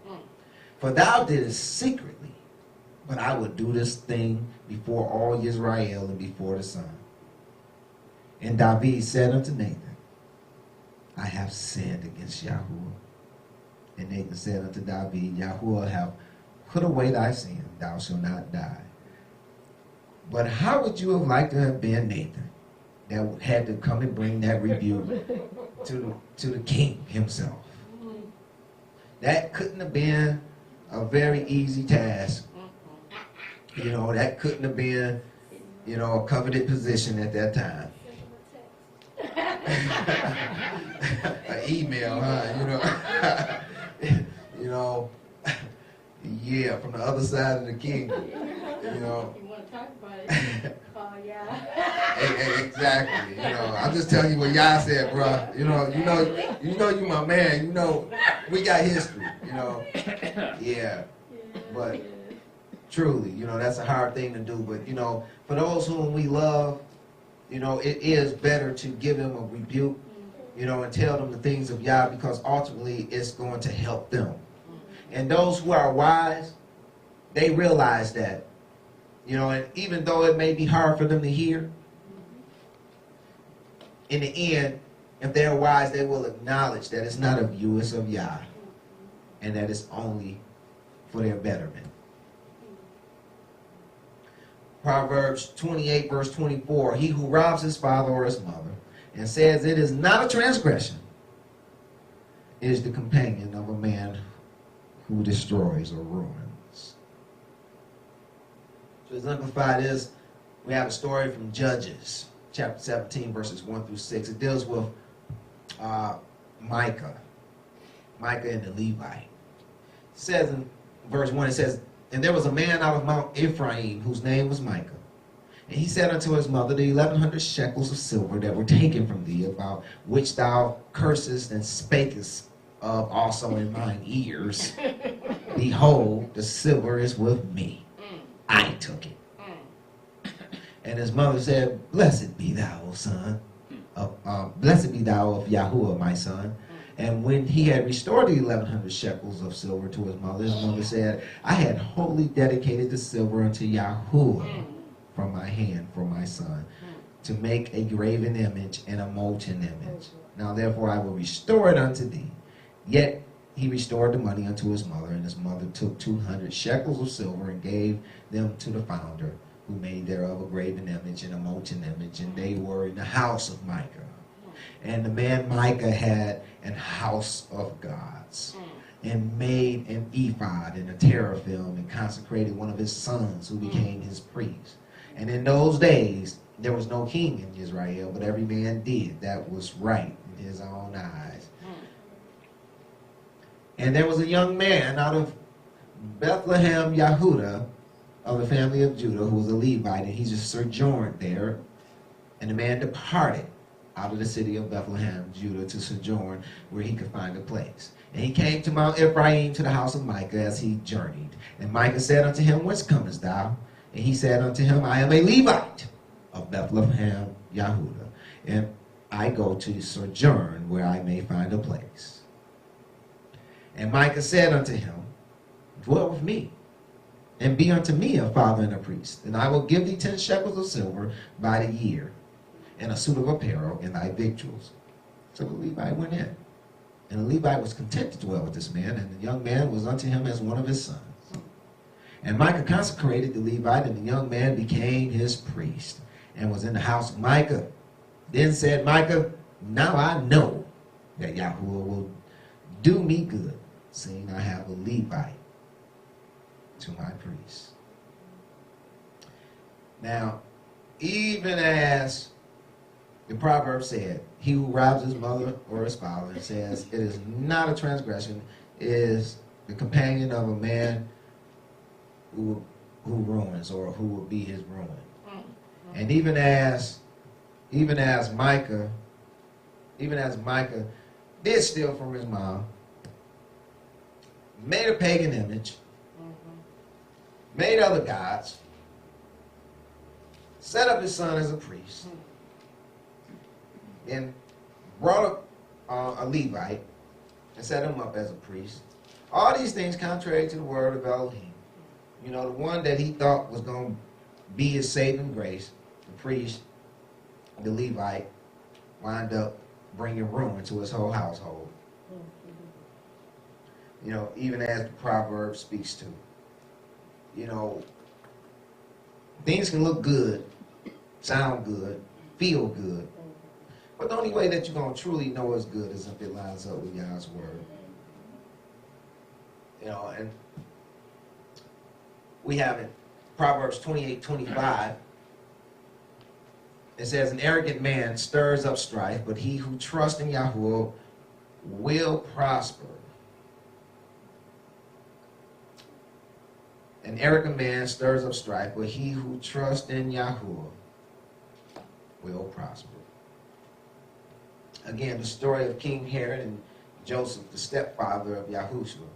For thou didst secretly, but I will do this thing before all Israel and before the sun. And David said unto Nathan, I have sinned against Yahuwah. And Nathan said unto David, Yahuwah have put away thy sin, thou shalt not die. But how would you have liked to have been Nathan, that had to come and bring that rebuke to the king himself? That couldn't have been a very easy task. You know, that couldn't have been, a coveted position at that time. An email, huh? Yeah, from the other side of the kingdom. You want to talk about it? Oh, yeah. Exactly. I'm just telling you what Yah said, bro. You you my man. We got history. Yeah. But truly, that's a hard thing to do. But for those whom we love, it is better to give them a rebuke, and tell them the things of Yah, because ultimately it's going to help them. And those who are wise, they realize that. And even though it may be hard for them to hear, in the end, if they're wise, they will acknowledge that it's not of you, it's of Yah, and that it's only for their betterment. Proverbs 28, verse 24, he who robs his father or his mother and says it is not a transgression is the companion of a man who destroys or ruins. To exemplify this, We have a story from Judges, chapter 17, verses 1 through 6. It deals with Micah and the Levite. It says in verse 1, it says, "And there was a man out of Mount Ephraim whose name was Micah. And he said unto his mother, The 1100 shekels of silver that were taken from thee, about which thou cursest and spakest of also in mine ears, behold, the silver is with me. I took it. And his mother said, Blessed be thou, O son. Blessed be thou of Yahuwah, my son. And when he had restored the 1100 shekels of silver to his mother said, I had wholly dedicated the silver unto Yahuwah from my hand for my son, to make a graven image and a molten image. Now therefore I will restore it unto thee. Yet he restored the money unto his mother, and his mother took 200 shekels of silver and gave them to the founder, who made thereof a graven image and a molten image, and they were in the house of Micah. And the man Micah had an house of gods, and made an ephod and a teraphim, and consecrated one of his sons, who became his priest. And in those days there was no king in Israel, but every man did that was right in his own eyes. And there was a young man out of Bethlehem, Yehudah, of the family of Judah, who was a Levite, and he just sojourned there. And the man departed out of the city of Bethlehem, Judah, to sojourn where he could find a place. And he came to Mount Ephraim, to the house of Micah, as he journeyed. And Micah said unto him, Whence comest thou? And he said unto him, I am a Levite of Bethlehem, Yehudah, and I go to sojourn where I may find a place. And Micah said unto him, Dwell with me, and be unto me a father and a priest, and I will give thee 10 shekels of silver by the year, and a suit of apparel, and thy victuals. So the Levite went in. And the Levite was content to dwell with this man, and the young man was unto him as one of his sons. And Micah consecrated the Levite, and the young man became his priest, and was in the house of Micah. Then said Micah, Now I know that Yahuwah will do me good, seeing I have a Levite to my priest. Now, even as the proverb said, he who robs his mother or his father, says, it is not a transgression, is the companion of a man who ruins, or who will be his ruin. And even as Micah did steal from his mom, made a pagan image, made other gods, set up his son as a priest, and brought a Levite and set him up as a priest. All these things contrary to the word of Elohim. You know, the one that he thought was going to be his saving grace, the priest, the Levite, wind up bringing ruin to his whole household. You know, even as the proverb speaks to. You know, things can look good, sound good, feel good, but the only way that you're going to truly know it's good is if it lines up with God's word. You know, and we have in Proverbs 28:25, it says, An arrogant man stirs up strife, but he who trusts in Yahuwah will prosper. An arrogant man stirs up strife, but he who trusts in Yahuwah will prosper. Again, the story of King Herod and Joseph, the stepfather of Yahushua,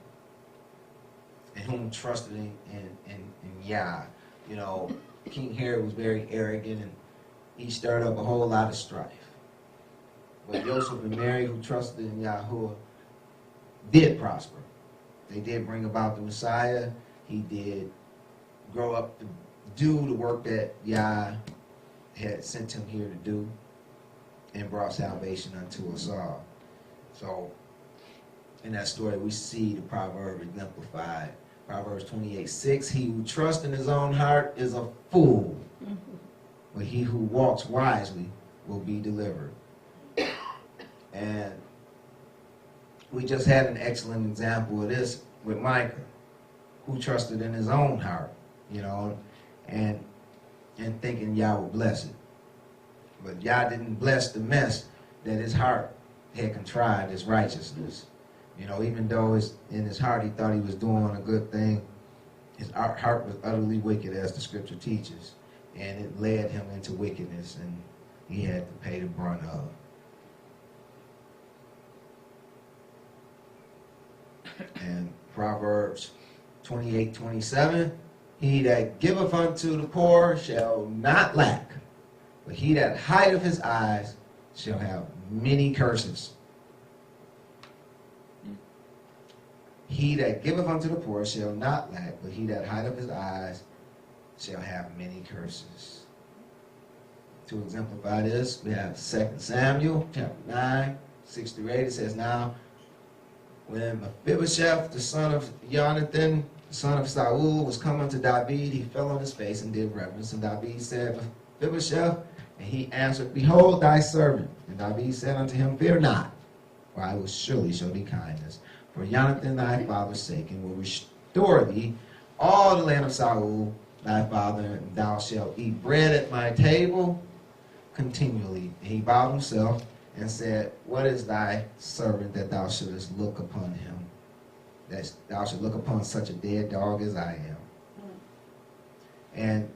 and whom trusted in Yah. You know, King Herod was very arrogant, and he stirred up a whole lot of strife. But Joseph and Mary, who trusted in Yahuwah, did prosper. They did bring about the Messiah. He did grow up to do the work that Yah had sent him here to do, and brought salvation unto us all. So, in that story, we see the proverb exemplified. Proverbs 28:6, he who trusts in his own heart is a fool, but he who walks wisely will be delivered. And we just had an excellent example of this with Micah, who trusted in his own heart, you know, and and thinking Yah would bless it. But Yah didn't bless the mess that his heart had contrived as righteousness. You know, even though in his heart he thought he was doing a good thing, his heart was utterly wicked, as the scripture teaches. And it led him into wickedness, and he had to pay the brunt of. And Proverbs 28:27, he that giveth unto the poor shall not lack, but he that hideth his eyes shall have many curses. He that giveth unto the poor shall not lack, but he that hideth his eyes shall have many curses. To exemplify this, we have 2 Samuel chapter 9, 6-8. It says, Now, when Mephibosheth, the son of Jonathan, the son of Saul, was come unto David, he fell on his face and did reverence. And David said, Mephibosheth, and he answered, Behold thy servant. And David said unto him, Fear not, for I will surely show thee kindness, for Jonathan thy father's sake, and will restore thee all the land of Saul thy father, and thou shalt eat bread at my table continually. And he bowed himself and said, What is thy servant that thou shouldest look upon him? That thou should look upon such a dead dog as I am. And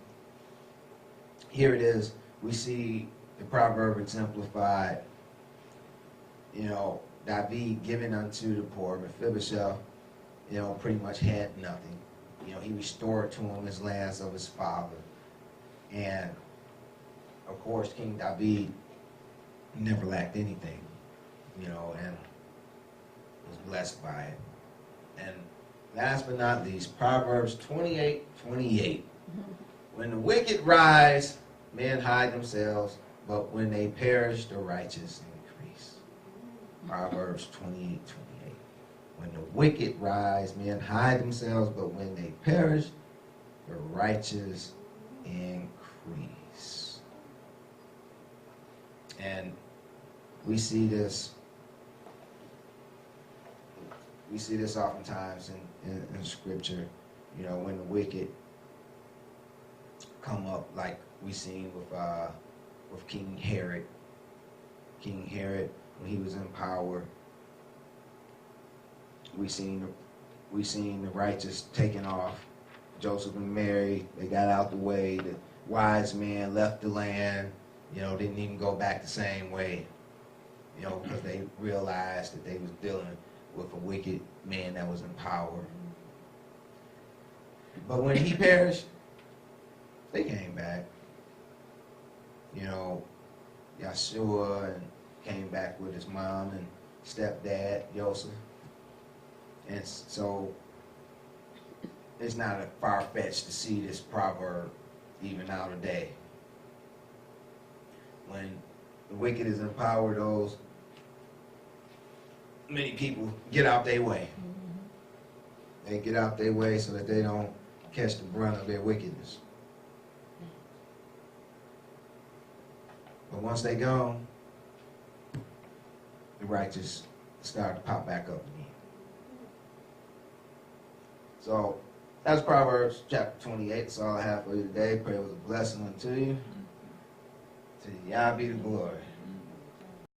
here it is, we see the proverb exemplified, you know, David giving unto the poor. Mephibosheth, you know, pretty much had nothing. You know, he restored to him his lands of his father. And, of course, King David never lacked anything, you know, and was blessed by it. And last but not least, Proverbs 28:28. When the wicked rise, men hide themselves, but when they perish, the righteous increase. Proverbs 28:28. When the wicked rise, men hide themselves, but when they perish, the righteous increase. And we see this oftentimes in Scripture, you know, when the wicked come up, like we seen with King Herod. King Herod, when he was in power, we seen the righteous taken off. Joseph and Mary, they got out the way. The wise men left the land, you know, didn't even go back the same way, you know, because they realized that they was dealing with a wicked man that was in power. But when he perished, they came back. You know, Yeshua and came back with his mom and stepdad, Joseph. And so it's not a far-fetched to see this proverb even now today. When the wicked is in power, those many people get out their way. They get out their way so that they don't catch the brunt of their wickedness. But once they gone, the righteous start to pop back up again. So that's Proverbs chapter 28. That's all I have for you today. Pray it was a blessing unto you. To Yah be the glory.